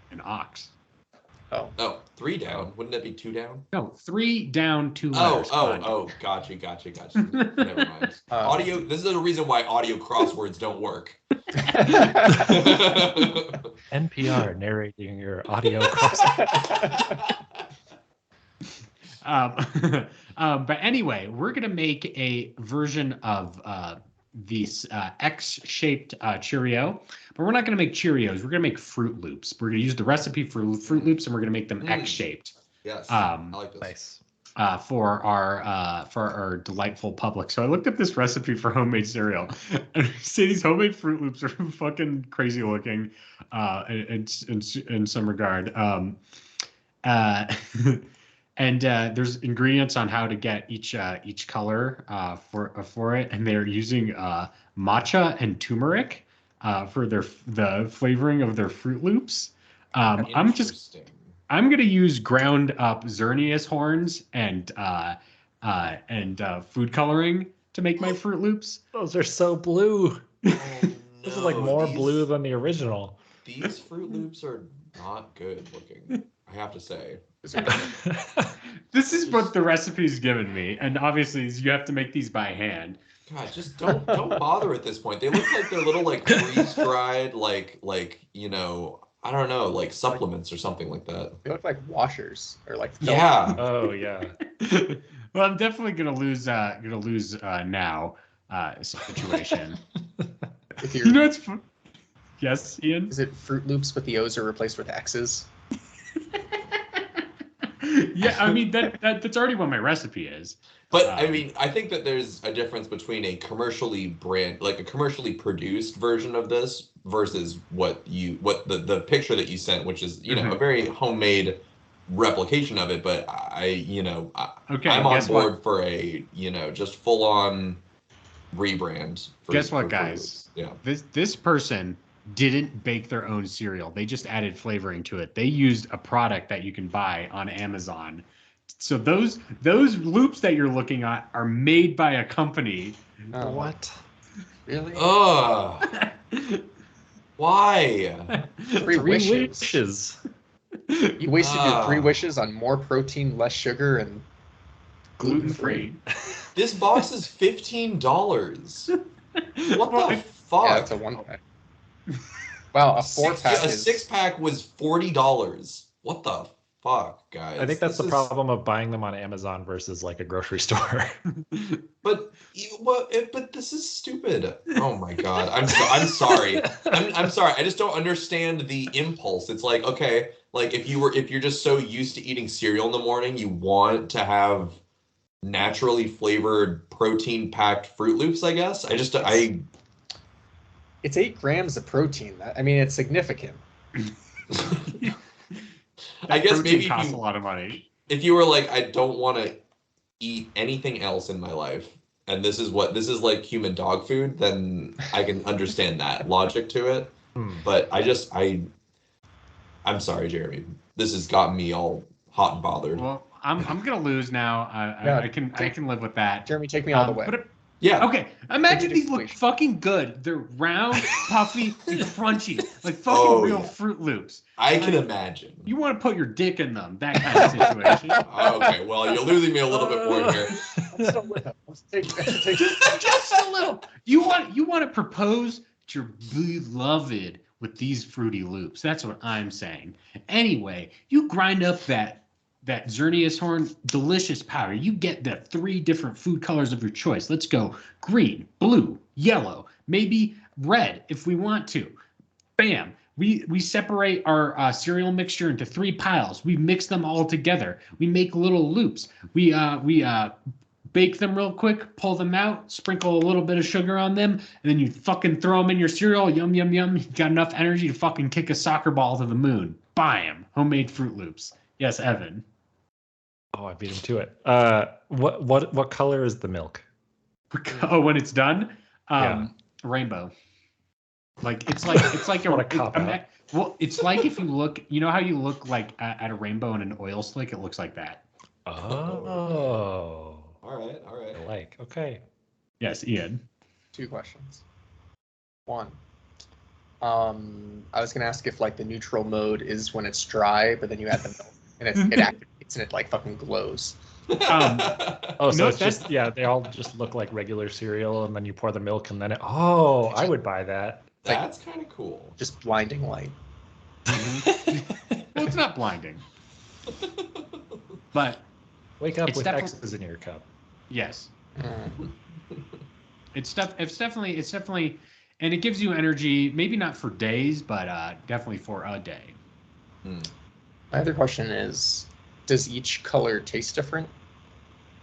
An ox. Oh, 3 down. Wouldn't that be 2 down? No, 3 down, 2 letters. Gotcha. Never mind. Audio. This is the reason why audio crosswords don't work. NPR narrating your audio crossword. But anyway, we're gonna make a version of these X-shaped Cheerio, but we're not going to make Cheerios. We're going to make Fruit Loops. We're going to use the recipe for Fruit Loops, and we're going to make them X-shaped. Yes, I like this. Nice. For our delightful public. So I looked up this recipe for homemade cereal, and say these homemade Fruit Loops are fucking crazy looking, in some regard. And there's ingredients on how to get each color for it, and they're using matcha and turmeric for the flavoring of their Fruit Loops. I'm gonna use ground up Xerneas horns and food coloring to make my Fruit Loops. Those are so blue. Oh, This is like more blue than the original. These Fruit Loops are not good looking, I have to say. This is what the recipe's given me, and obviously you have to make these by hand. God, just don't bother at this point. They look like they're little like freeze-dried, like I don't know, like supplements or something like that. They look like washers or like film. Yeah. Oh yeah. Well, I'm definitely gonna lose now situation. You know what's yes, Ian? Is it Fruit Loops but the O's are replaced with X's? Yeah, I mean that's already what my recipe is. But I mean, I think that there's a difference between a commercially produced version of this versus what the picture that you sent, which is a very homemade replication of it. But I'm on board for a just full on rebrand. Guess what, guys? Yeah. This person didn't bake their own cereal. They just added flavoring to it. They used a product that you can buy on Amazon. So those loops that you're looking at are made by a company. What? Really? Why? Three wishes. You wasted your 3 wishes on more protein, less sugar, and gluten-free. This box is $15. What the fuck? Yeah, it's a 1-pack. Wow, a 4-pack. A 6-pack was $40. What the fuck, guys? I think that's the problem of buying them on Amazon versus like a grocery store. But this is stupid. Oh my god, I'm sorry. I'm sorry. I just don't understand the impulse. It's like, okay, like if you're just so used to eating cereal in the morning, you want to have naturally flavored protein packed Fruit Loops. I guess It's 8 grams of protein. I mean, it's significant. I guess maybe costs a lot of money. If you were like, I don't want to eat anything else in my life, and this is like human dog food, then I can understand that logic to it. But I'm sorry, Jeremy. This has gotten me all hot and bothered. Well, I'm gonna lose now. I can live with that. Jeremy, take me all the way. Yeah. Okay, imagine these look Equation. fucking good. They're round, puffy, and crunchy, like fucking real yeah. Fruit Loops. I can Like, imagine. You want to put your dick in them, that kind of situation. Okay, well, you're losing me a little bit more here. I'm still with him. Just a little. You want to propose to your beloved with these Fruity Loops. That's what I'm saying. Anyway, you grind up that Xerneas horn, delicious powder. You get the 3 different food colors of your choice. Let's go green, blue, yellow, maybe red if we want to. Bam. We separate our cereal mixture into 3 piles. We mix them all together. We make little loops. We bake them real quick, pull them out, sprinkle a little bit of sugar on them, and then you fucking throw them in your cereal. Yum, yum, yum. You got enough energy to fucking kick a soccer ball to the moon. Bam. Homemade Fruit Loops. Yes, Evan. Oh, I beat him to it. What color is the milk? Oh, when it's done, Yeah. rainbow. Like it's like What a cop-out. well, it's like if you look, you know how you look like at a rainbow in an oil slick. It looks like that. Oh. All right. I like. Okay. Yes, Ian. 2 questions. 1. I was gonna ask if like the neutral mode is when it's dry, but then you add the milk and it activates and it like fucking glows. Oh, so No, it's just they all just look like regular cereal, and then you pour the milk, and then I would buy that. That's kind of cool. Just blinding light. Well, it's not blinding, but Wake up It's with definitely- X's in your cup. yes, Mm. it's definitely, and it gives you energy. Maybe not for days, but definitely for a day. Hmm. My other question is, does each color taste different?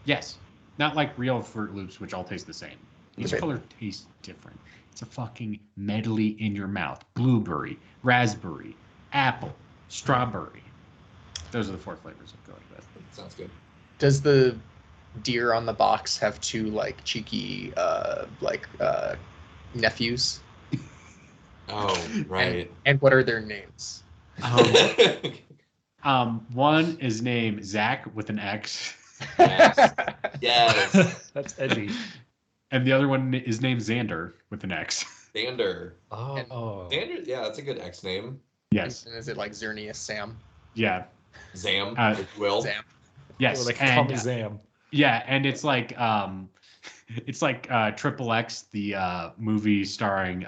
Yes, not like real Fruit Loops, which all taste the same. Each Okay. color tastes different. It's a fucking medley in your mouth. Blueberry, raspberry, apple, strawberry. Those are the 4 flavors I'm going with. Sounds good. Does the deer on the box have 2 like cheeky nephews? Oh, right. And what are their names? One is named Zach with an X, Yes. Yes. That's edgy. and the other one is named Xander with an X. Xander. Oh. Xander, yeah, that's a good X name. Yes. And is it like Xerneas Sam? Yeah. Zam, Uh, if you will. Sam. Yes. Well, they can call and, me Zam. yeah, and it's like Triple X, the movie starring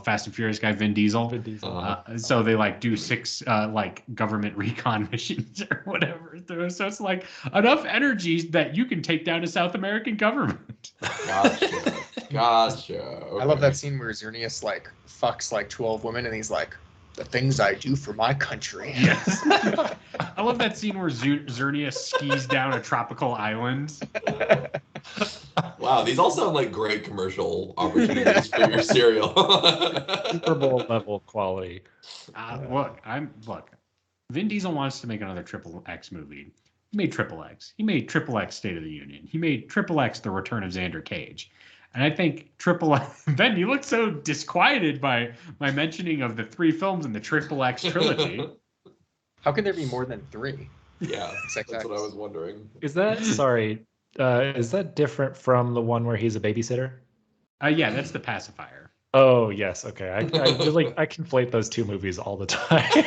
Fast and Furious guy Vin Diesel. Vin Diesel. So they like do 6 like government recon missions or whatever. So it's like enough energy that you can take down a South American government. Gotcha. I love that scene where Xerneas like fucks like 12 women and he's like, the things I do for my country. Yes. I love that scene where Xerneas skis down a tropical island. Wow, these all sound like great commercial opportunities for your cereal. Super Bowl level quality. Look. Vin Diesel wants to make another Triple X movie. He made Triple X. He made Triple X State of the Union. He made Triple X The Return of Xander Cage. And I think Triple X, Ben, you look so disquieted by my mentioning of the 3 films in the Triple X trilogy. How can there be more than 3? Yeah, that's what I was wondering. Is that is that different from the one where he's a babysitter? Yeah, that's the pacifier. Oh yes, okay. I conflate those 2 movies all the time.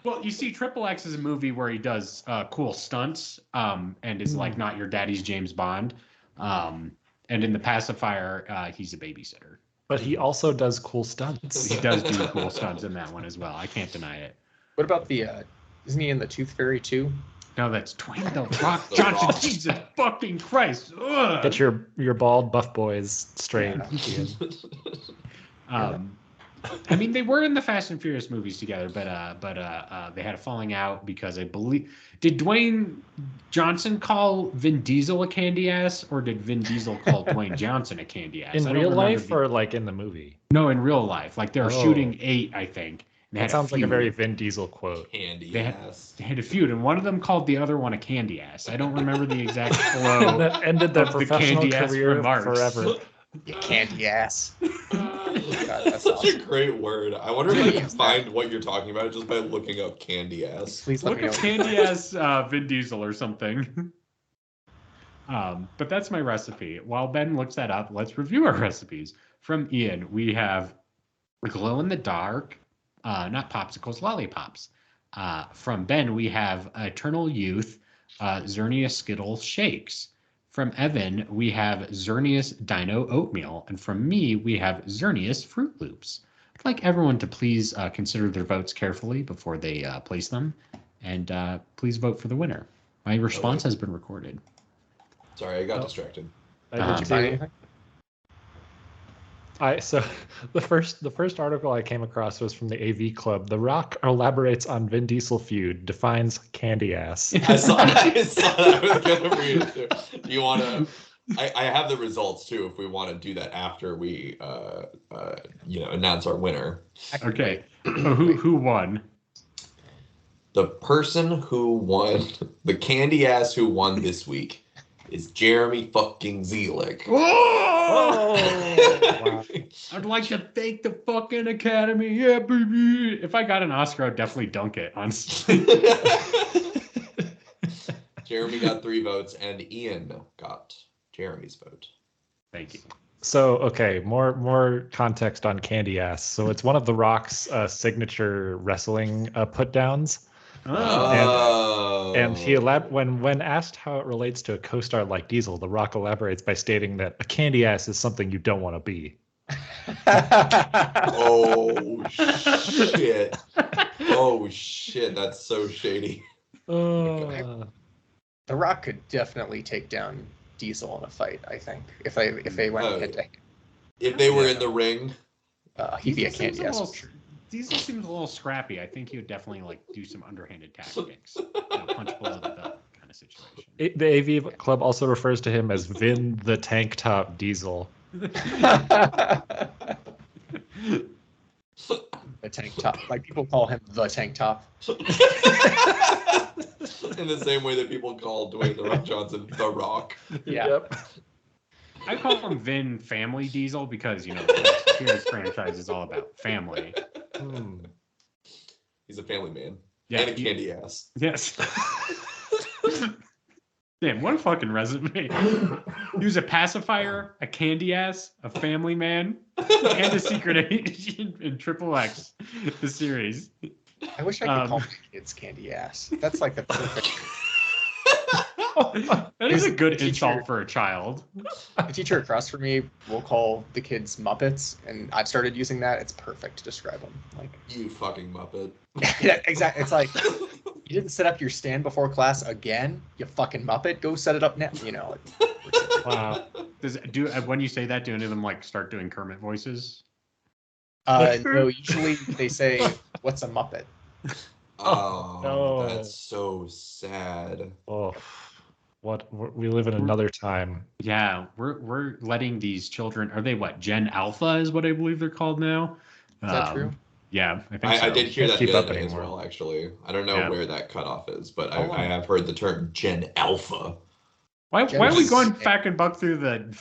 Well, you see, Triple X is a movie where he does cool stunts and is like not your daddy's James Bond. And in the pacifier, he's a babysitter. But he also does cool stunts. He does do cool stunts in that one as well. I can't deny it. What about the isn't he in the Tooth Fairy too? No, that's Dwayne The Rock The Johnson. Rock. Jesus fucking Christ. Ugh. Get your bald buff boys straight. Ian. I mean, they were in the Fast and Furious movies together, but they had a falling out because I believe, did Dwayne Johnson call Vin Diesel a candy ass, or did Vin Diesel call Dwayne Johnson a candy ass? In I don't real remember life or like in the movie? No, in real life. Like they were Oh. shooting 8, I think. And they That had sounds like a feud. very Vin Diesel quote. Candy They had- ass. They had a feud, and one of them called the other one a candy ass. I don't remember the exact flow. That ended their of the professional candy ass career remarks. forever. You candy ass. God, that's Such awesome. a great word. I wonder if I can find what you're talking about just by looking up candy ass. Please let Look me at know. candy ass Vin Diesel or something. But that's my recipe. While Ben looks that up, let's review our recipes. From Ian, we have glow in the dark, not popsicles, lollipops. From Ben, we have Eternal Youth, Xerneas Skittles shakes. From Evan, we have Xerneas Dino Oatmeal. And from me, we have Xerneas Fruit Loops. I'd like everyone to please consider their votes carefully before they place them. And please vote for the winner. My response has been recorded. Sorry, I got distracted. Did you find anything? So the first article I came across was from the AV Club. The Rock elaborates on Vin Diesel feud, defines candy ass. I saw that. I was gonna read it too. Do you want to? I have the results too. If we want to do that after we, announce our winner. Okay. Who won? The person who won, the candy ass who won this week, is Jeremy fucking Zelick. Wow. I'd like to thank the fucking Academy. Yeah, baby. If I got an Oscar, I'd definitely dunk it, honestly. Jeremy got 3 votes, and Ian got Jeremy's vote. Thank you. So, okay, more context on candy ass. So it's one of The Rock's signature wrestling put downs. And he when asked how it relates to a co-star like Diesel, The Rock elaborates by stating that a candy ass is something you don't want to be. Oh shit! Oh shit! That's so shady. The Rock could definitely take down Diesel in a fight. I think if they went head to head. If they were in the ring, he'd be a candy ass. Diesel seems a little scrappy. I think he would definitely do some underhanded tactics, punch below the belt kind of situation. The AV Club also refers to him as Vin the Tank Top Diesel. The Tank Top, like people call him the Tank Top. in the same way that people call Dwayne The Rock Johnson The Rock. Yeah. Yep. I call him Vin Family Diesel because the Spears franchise is all about family. He's a family man. Yeah, and a candy ass. Yes. Damn, what a fucking resume. He was a pacifier, a candy ass, a family man, and a secret agent in XXX, the series. I wish I could call my kids candy ass. That's like the perfect. That is a good insult for a child. The teacher across from me will call the kids Muppets, and I've started using that. It's perfect to describe them. Like you fucking Muppet. Yeah, exactly. It's like you didn't set up your stand before class again, you fucking Muppet. Go set it up now. Wow. When you say that, do any of them start doing Kermit voices? No. Usually they say, "What's a Muppet?" Oh, no. That's so sad. Oh. We live in another time. Yeah, we're letting these children. Are they Gen Alpha is what I believe they're called now? Is that true? Yeah, I think so. I did hear that the other day as anymore. well. Actually, I don't know where that cutoff is, but I have heard the term Gen Alpha. Why are we going back and fuck through the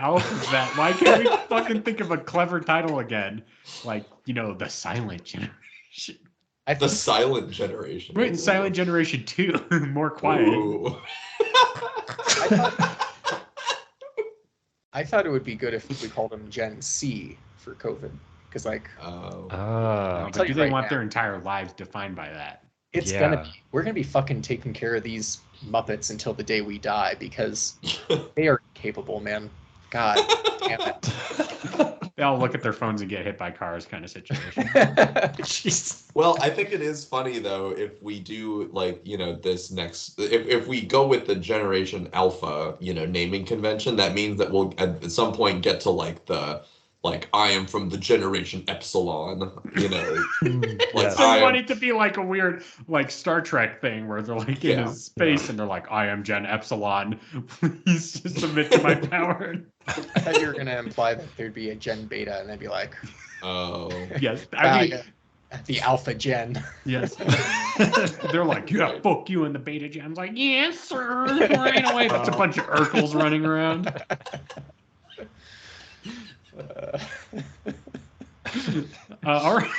alphabet? Why can't we fucking think of a clever title again? The Silent Generation. The Silent Generation. Right, Silent Generation 2. More quiet. I thought it would be good if we called them Gen C for COVID. Because but do they want their entire lives defined by that? We're gonna be fucking taking care of these Muppets until the day we die because they are capable, man. God damn it. They all look at their phones and get hit by cars kind of situation. Jeez. Well, I think it is funny though if we do this next if we go with the Generation Alpha, naming convention, that means that we'll at some point get to I am from the Generation Epsilon, It's so funny to be a weird Star Trek thing where they're in space and they're I am Gen Epsilon. Please submit to my power. I thought you were gonna imply that there'd be a Gen Beta and they'd be oh yes, the Alpha Gen. Yes. They're fuck you in the Beta Gen. I'm yes, sir. Right away. That's a bunch of Urkels running around. All right.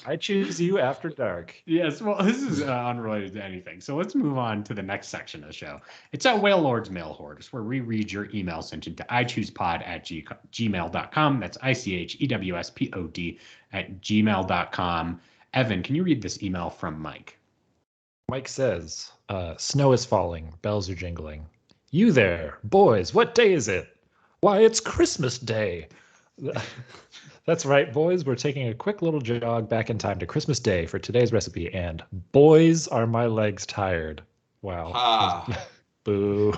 I choose you after dark. Yes, well, this is unrelated to anything. So let's move on to the next section of the show. It's at Whale Lord's Mail Hoarders, where we read your email sent into ichoosepod@gmail.com. That's ICHEWSPOD@gmail.com. Evan, can you read this email from Mike? Mike says, snow is falling, bells are jingling. You there, boys, what day is it? Why, it's Christmas Day. That's right, boys. We're taking a quick little jog back in time to Christmas Day for today's recipe. And boys, are my legs tired. Wow. Boo.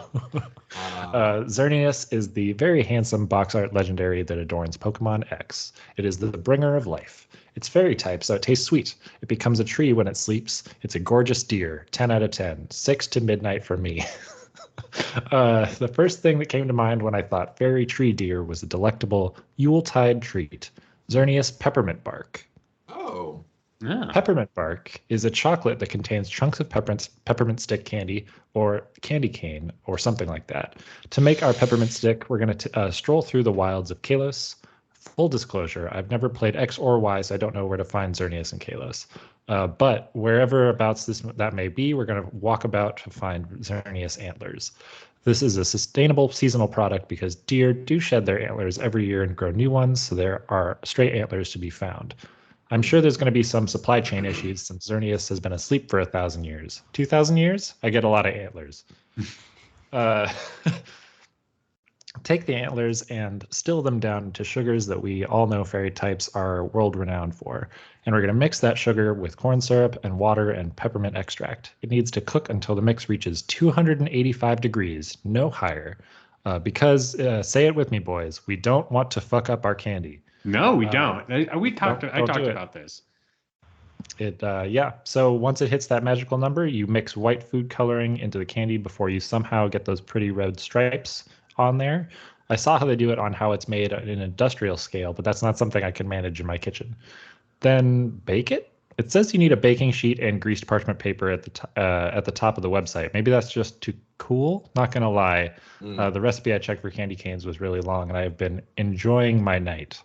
Xerneas is the very handsome box art legendary that adorns Pokemon X. It is the bringer of life. It's fairy type, so it tastes sweet. It becomes a tree when it sleeps. It's a gorgeous deer. 10 out of 10. 6 to midnight for me. The first thing that came to mind when I thought fairy tree deer was a delectable Yuletide treat. Xerneas peppermint bark. Oh. Yeah. Peppermint bark is a chocolate that contains chunks of peppermint stick candy or candy cane or something like that. To make our peppermint stick, we're going to stroll through the wilds of Kalos. Full disclosure, I've never played X or Y, so I don't know where to find Xerneas and Kalos. But wherever abouts that may be, we're going to walk about to find Xerneas antlers. This is a sustainable seasonal product because deer do shed their antlers every year and grow new ones, so there are stray antlers to be found. I'm sure there's going to be some supply chain issues since Xerneas has been asleep for 1,000 years. 2,000 years? I get a lot of antlers. Take the antlers and still them down into sugars that we all know fairy types are world-renowned for. And we're going to mix that sugar with corn syrup and water and peppermint extract. It needs to cook until the mix reaches 285 degrees, no higher. Because, say it with me, boys, we don't want to fuck up our candy. No, we don't. I talked about this. Yeah. So once it hits that magical number, you mix white food coloring into the candy before you somehow get those pretty red stripes on there. I saw how they do it on how it's made at an industrial scale, but that's not something I can manage in my kitchen. Then bake it. It says you need a baking sheet and greased parchment paper at the top of the website. Maybe that's just too cool. Not gonna lie, the recipe I checked for candy canes was really long, and I have been enjoying my night.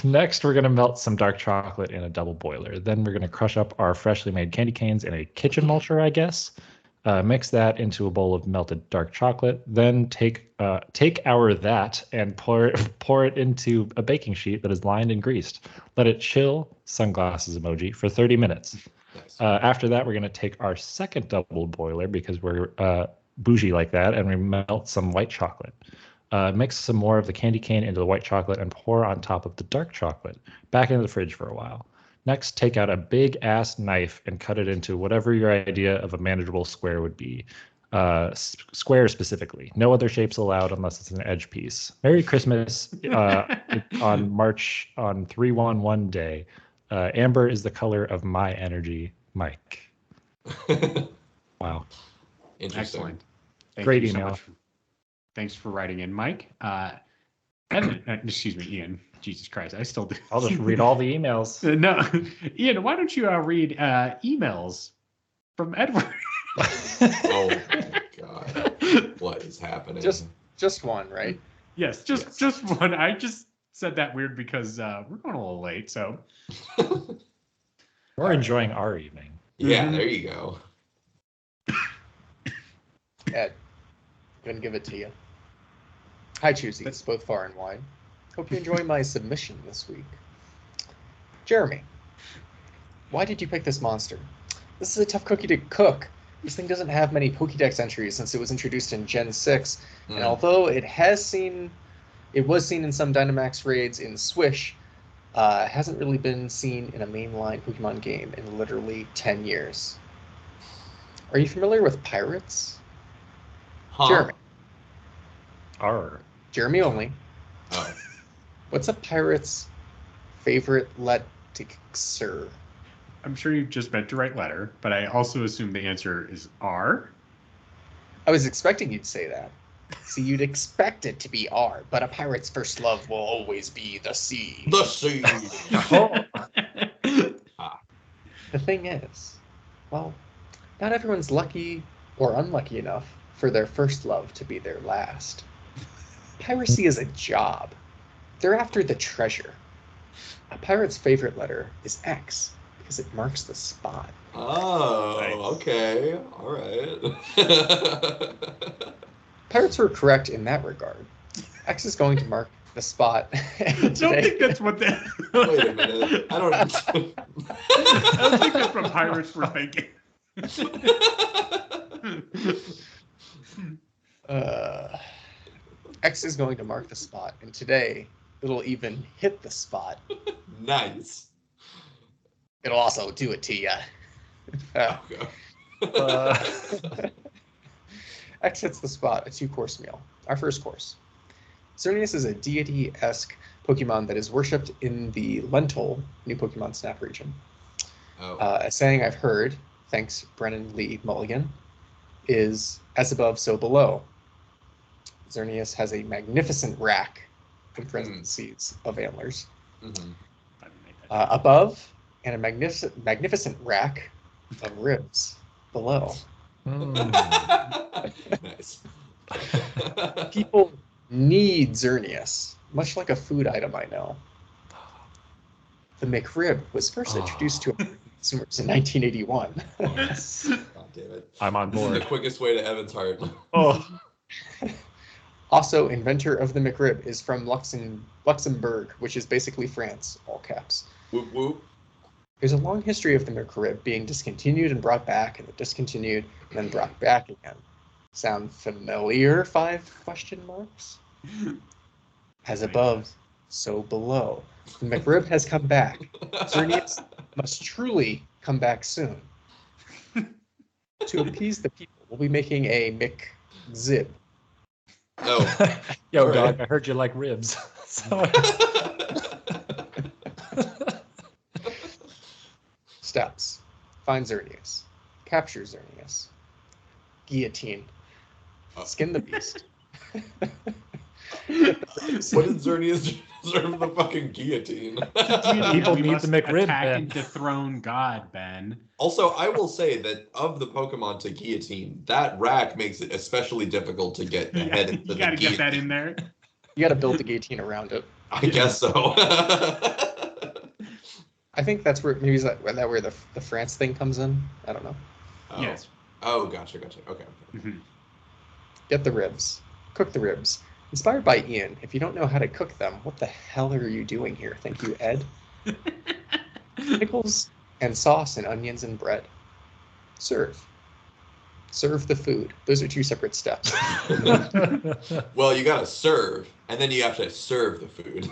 Next, we're going to melt some dark chocolate in a double boiler. Then we're going to crush up our freshly made candy canes in a kitchen mulcher, I guess. Mix that into a bowl of melted dark chocolate. Then take our that and pour it into a baking sheet that is lined and greased. Let it chill, sunglasses emoji, for 30 minutes. Nice. After that, we're going to take our second double boiler because we're bougie like that, and we melt some white chocolate. Mix some more of the candy cane into the white chocolate and pour on top of the dark chocolate. Back into the fridge for a while. Next, take out a big ass knife and cut it into whatever your idea of a manageable square would be. Square specifically. No other shapes allowed unless it's an edge piece. Merry Christmas on 311 day. Amber is the color of my energy, Mike. Wow. Interesting. Excellent. Great email. So thanks for writing in, Mike. Evan, excuse me, Ian. Jesus Christ, I still do. I'll just read all the emails. No, Ian, why don't you read emails from Edward? Oh my God, what is happening? Just one, right? Yes, just one. I just said that weird because we're going a little late, so we're enjoying our evening. Yeah, there you go. Ed, gonna give it to you. Hi, Chewsies, both far and wide. Hope you enjoy my submission this week. Jeremy, why did you pick this monster? This is a tough cookie to cook. This thing doesn't have many Pokédex entries since it was introduced in Gen 6, and although it was seen in some Dynamax raids in Swish, it hasn't really been seen in a mainline Pokemon game in literally 10 years. Are you familiar with pirates? Huh. Jeremy. Arr. Jeremy only. Oh. What's a pirate's favorite letixer? I'm sure you just meant to write letter, but I also assume the answer is R. I was expecting you'd say that. See, you'd expect it to be R, but a pirate's first love will always be the sea. The sea. The thing is, well, not everyone's lucky or unlucky enough for their first love to be their last. Piracy is a job. They're after the treasure. A pirate's favorite letter is X because it marks the spot. Oh, Nice. okay. All right. Pirates were correct in that regard. X is going to mark the spot. I don't think that's what they. Wait a minute. I don't. I don't think that's what pirates were thinking. X is going to mark the spot, and today it'll even hit the spot. Nice. It'll also do it to you. Okay. X hits the spot, a 2-course meal. Our first course. Xerneas is a deity-esque Pokemon that is worshipped in the Lental, New Pokemon Snap region. Oh. A saying I've heard, thanks Brennan Lee Mulligan, is as above, so below. Xerneas has a magnificent rack, in parentheses, of antlers. Mhm. Above, and a magnificent rack of ribs below. Nice. People need Xerneas, much like a food item I know. The McRib was first introduced to consumers in 1981. God damn it. I'm on This is board. the quickest way to Evan's heart. Oh, Also, inventor of the McRib is from Luxembourg, which is basically France, all caps. Whoop whoop. There's a long history of the McRib being discontinued and brought back, and then discontinued and then brought back again. Sound familiar? 5 question marks? As above, so below. The McRib has come back. Xerneas must truly come back soon. To appease the people, we'll be making a McZib. Oh. yo, All dog, right. I heard you like ribs. So, Steps. Find Xerneas. Capture Xerneas. Guillotine. Skin the beast. What did Xerneas deserve the fucking guillotine? People We need must the McRib, attack Ben. and dethrone God, Ben. Also, I will say that of the Pokemon to guillotine, that rack makes it especially difficult to get the head into You the gotta get that guillotine. in there. You got to build the guillotine around it. I guess so. I think that's where maybe is that where the France thing comes in. I don't know. Oh. Yes. Oh, gotcha. Okay. Mhm. Get the ribs. Cook the ribs. Inspired by Ian, if you don't know how to cook them, what the hell are you doing here? Thank you, Ed. Pickles and sauce and onions and bread. Serve. Serve the food. Those are 2 separate steps. Well, you gotta serve, and then you have to serve the food.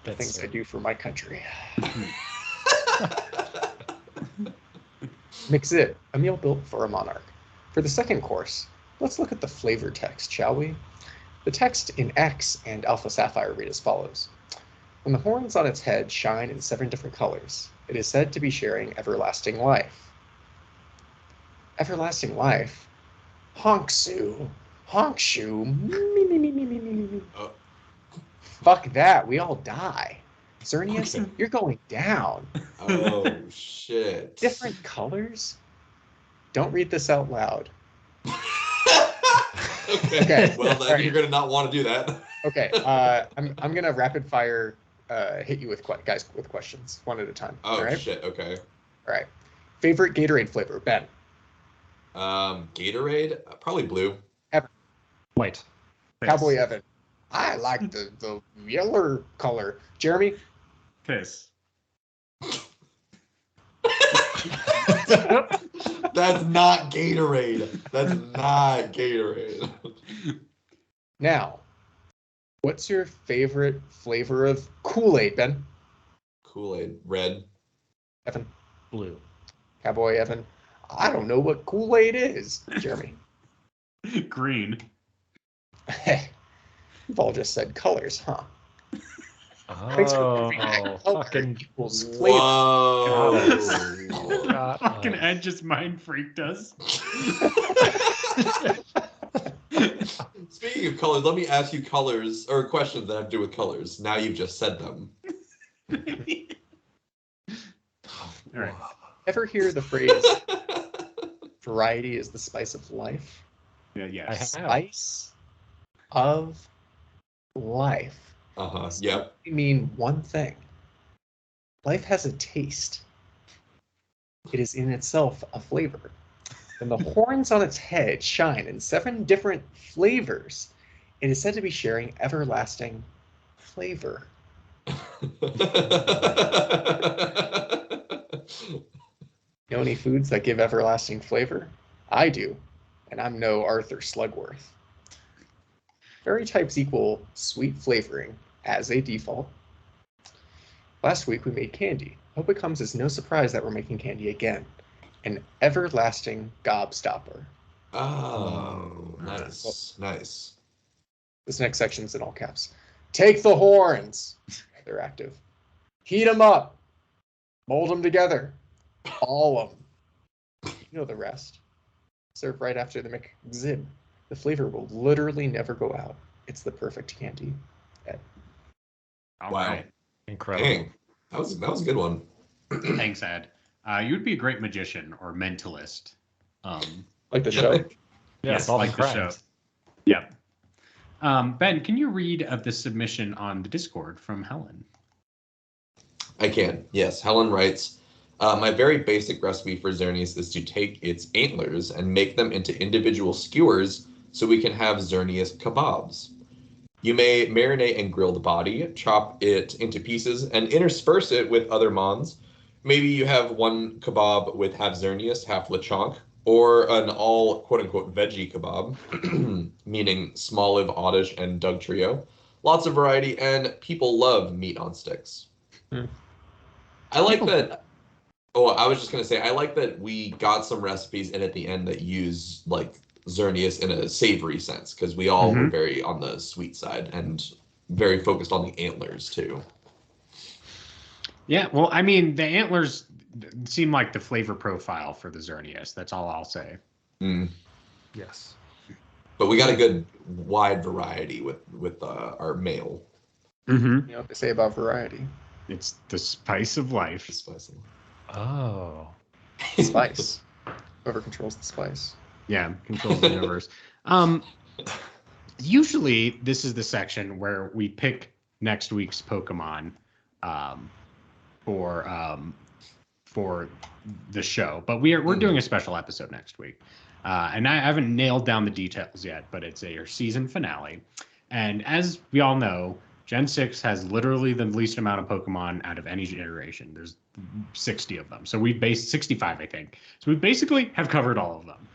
Things I do for my country. McZib, a meal built for a monarch. For the second course, let's look at the flavor text, shall we? The text in X and Alpha Sapphire read as follows. When the horns on its head shine in 7 different colors, it is said to be sharing everlasting life. Everlasting life? Honkshu. Honkshu. Me. Oh. Fuck that. We all die. Xerneas, Okay. you're going down. Oh shit. Different colors? Don't read this out loud. Okay. Well, then Alright. you're gonna not want to do that. Okay, I'm gonna rapid fire hit you with guys with questions one at a time. Oh all right? shit. Okay. All right. Favorite Gatorade flavor, Ben? Gatorade, probably blue. White. Cowboy Evan. I like the yellow color. Jeremy? Piss. That's not Gatorade. That's not Gatorade. Now, what's your favorite flavor of Kool-Aid, Ben? Kool-Aid, red. Evan? Blue. Cowboy Evan? I don't know what Kool-Aid is. Jeremy? Green. You've all just said colors, huh? Oh, Thanks for proving that color fucking equals flavor. Whoa. God. Fucking Ed just mind freaked us. Speaking of colors, let me ask you colors or questions that have to do with colors. Now you've just said them. All right. Ever hear the phrase variety is the spice of life? Yeah, I yes. have. Spice of life. Yep. I mean one thing. Life has a taste. It is in itself a flavor. And the horns on its head shine in 7 different flavors. It is said to be sharing everlasting flavor. Know any foods that give everlasting flavor? I do, and I'm no Arthur Slugworth. Berry types equal sweet flavoring as a default. Last week we made candy. Hope it comes as no surprise that we're making candy again. An everlasting gobstopper. Oh, nice. This next section's in all caps. Take the horns. They're active. Heat them up. Mold them together. All of them. You know the rest. Serve right after the McZib. The flavor will literally never go out. It's the perfect candy. Ed. All Wow. right. Incredible. Dang. That was a good one. Thanks, Ed. You'd be a great magician or mentalist. Like the show? Yeah, solving like the show. crimes. Yep. Ben, can you read of the submission on the Discord from Helen? I can. Yes. Helen writes, my very basic recipe for Xerneas is to take its antlers and make them into individual skewers so we can have Xerneas kebabs. You may marinate and grill the body, chop it into pieces, and intersperse it with other mons. Maybe you have one kebab with half Xerneas, half lechonk, or an all quote-unquote veggie kebab, meaning small live oddish and Doug trio. Lots of variety, and people love meat on sticks. I like that. Oh, I was just going to say, I like that we got some recipes in at the end that use like Xerneas in a savory sense, because we all were very on the sweet side and very focused on the antlers too. Yeah, well, I mean, the antlers seem like the flavor profile for the Xerneas. That's all I'll say. Yes. But we got a good wide variety with our male. You know what they say about variety? It's the spice of life. Oh. Spice. Whoever controls the spice. Yeah, controls the universe. Usually, this is the section where we pick next week's Pokemon for the show, but we're doing a special episode next week, and I haven't nailed down the details yet. But it's a season finale, and as we all know, Gen 6 has literally the least amount of Pokemon out of any generation. There's 60 of them, so we based 65, I think. So we basically have covered all of them.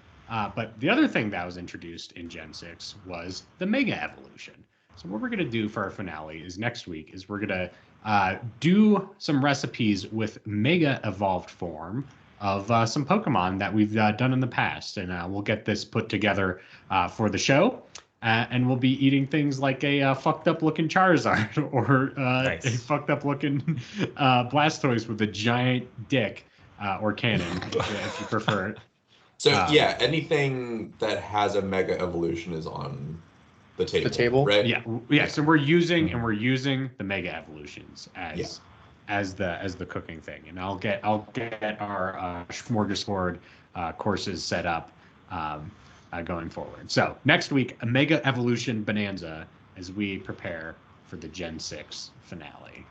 But the other thing that was introduced in Gen 6 was the Mega Evolution. So what we're going to do for our finale is next week is we're going to do some recipes with Mega Evolved form of some Pokemon that we've done in the past. And we'll get this put together for the show. And we'll be eating things like a fucked up looking Charizard or a fucked up looking Blastoise with a giant dick or cannon, if you prefer it. So yeah, anything that has a Mega Evolution is on the table. Right? Yeah. So we're using the Mega Evolutions as the cooking thing, and I'll get our smorgasbord courses set up going forward. So next week, a Mega Evolution bonanza as we prepare for the Gen 6 finale.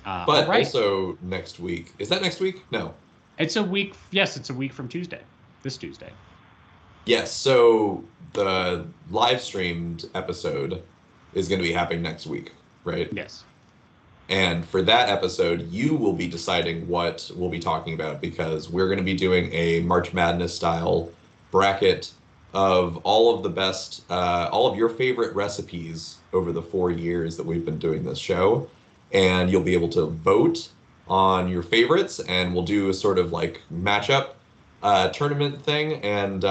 But also next week. Is that next week? No. It's a week. Yes, it's a week from Tuesday. This Tuesday. Yes. So the live streamed episode is going to be happening next week, right? Yes. And for that episode, you will be deciding what we'll be talking about, because we're going to be doing a March Madness style bracket of all of the best, all of your favorite recipes over the 4 years that we've been doing this show. And you'll be able to vote on your favorites, and we'll do a sort of like matchup tournament thing, and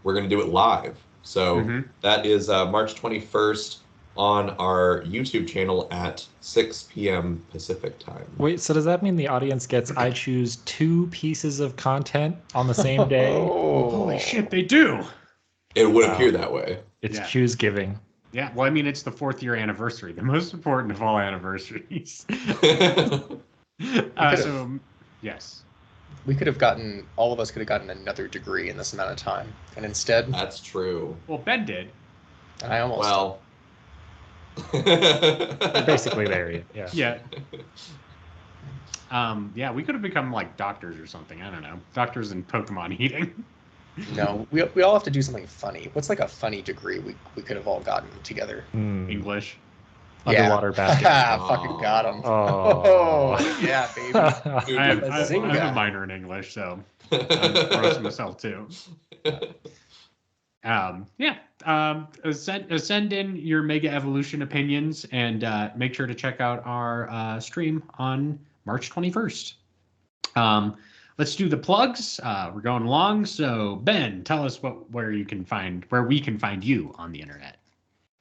we're going to do it live. So that is March 21st on our YouTube channel at 6 p.m. Pacific time. Wait, so does that mean the audience gets I choose 2 pieces of content on the same day? Holy shit, they do. It would appear that way. It's choose giving. Yeah, well, I mean, it's the 4th year anniversary, the most important of all anniversaries. So, yes. We could have all of us could have gotten another degree in this amount of time. And instead... That's true. Well, Ben did. And I almost... Well, They're basically there. Yeah. Yeah. Yeah, we could have become like doctors or something. I don't know. Doctors in Pokemon eating. No, we all have to do something funny. What's like a funny degree we could have all gotten together? English. Underwater basketball. Fucking got him. Oh. Yeah, baby. I'm a minor in English, so I'm roasting myself too. Send in your Mega Evolution opinions and make sure to check out our stream on March 21st. Let's do the plugs. We're going along. So Ben, tell us where we can find you on the internet.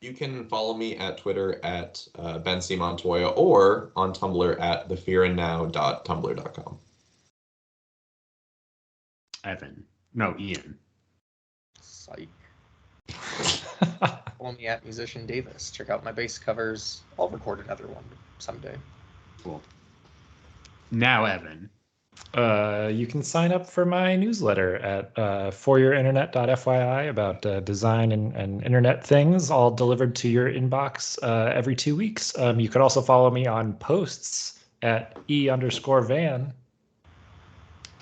You can follow me at Twitter at Ben C. Montoya or on Tumblr at thefearandnow.tumblr.com. Ian. Psych. Follow me at Musician Davis. Check out my bass covers. I'll record another one someday. Cool. Now, Evan. You can sign up for my newsletter at foryourinternet.fyi about design and internet things, all delivered to your inbox every 2 weeks. You could also follow me on posts at E_van.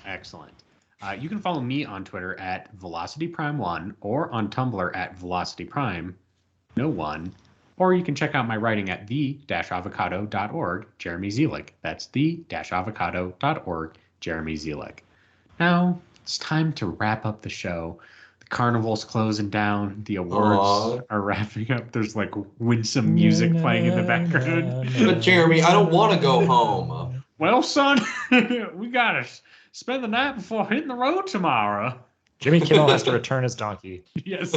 Excellent. You can follow me on Twitter at VelocityPrime1 or on Tumblr at VelocityPrime1, or you can check out my writing at the-avocado.org, Jeremy Zelick. That's the-avocado.org, Jeremy Zelick. Now, it's time to wrap up the show. The carnival's closing down. The awards are wrapping up. There's like winsome music playing in the background. But Jeremy, I don't want to go home. Well, son, we got to spend the night before hitting the road tomorrow. Jimmy Kimmel has to return his donkey. Yes.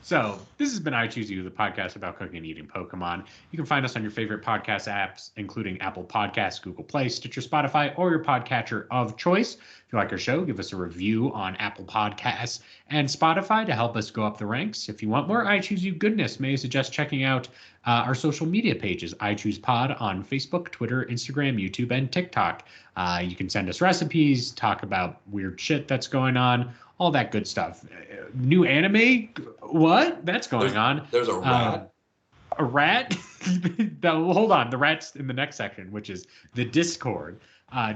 So this has been I Choose You, the podcast about cooking and eating Pokemon. You can find us on your favorite podcast apps, including Apple Podcasts, Google Play, Stitcher, Spotify, or your podcatcher of choice. If you like our show, give us a review on Apple Podcasts and Spotify to help us go up the ranks. If you want more I Choose You goodness, may I suggest checking out our social media pages, I Choose Pod on Facebook, Twitter, Instagram, YouTube, and TikTok. You can send us recipes, talk about weird shit that's going on, all that good stuff. New anime? What? That's going on. There's a rat. A rat? Hold on. The rat's in the next section, which is the Discord.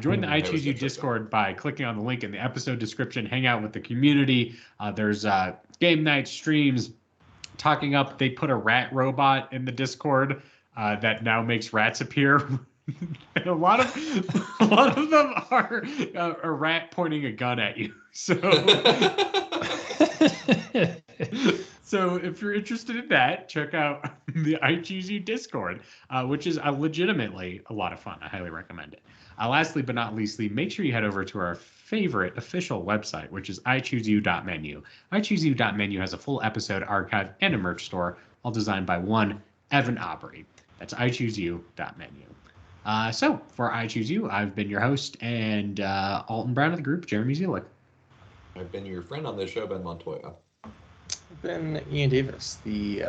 Join the I Choose You Discord by clicking on the link in the episode description. Hang out with the community. There's game night streams. Talking up, they put a rat robot in the Discord that now makes rats appear. And a lot of them are a rat pointing a gun at you. So if you're interested in that, check out the I Choose You Discord, which is legitimately a lot of fun. I highly recommend it. Lastly but not leastly, make sure you head over to our favorite official website, which is ichooseyou.menu. ichooseyou.menu has a full episode archive and a merch store, all designed by one Evan Aubrey. That's ichooseyou.menu. So for I Choose You, I've been your host and Alton Brown of the group, Jeremy Zelick. I've been your friend on this show, Ben Montoya. I've been Ian Davis, the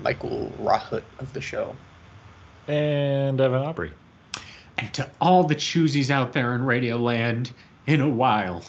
Michael Rahut of the show. And Evan Aubrey. And to all the Chewsies out there in Radio Land, in a while.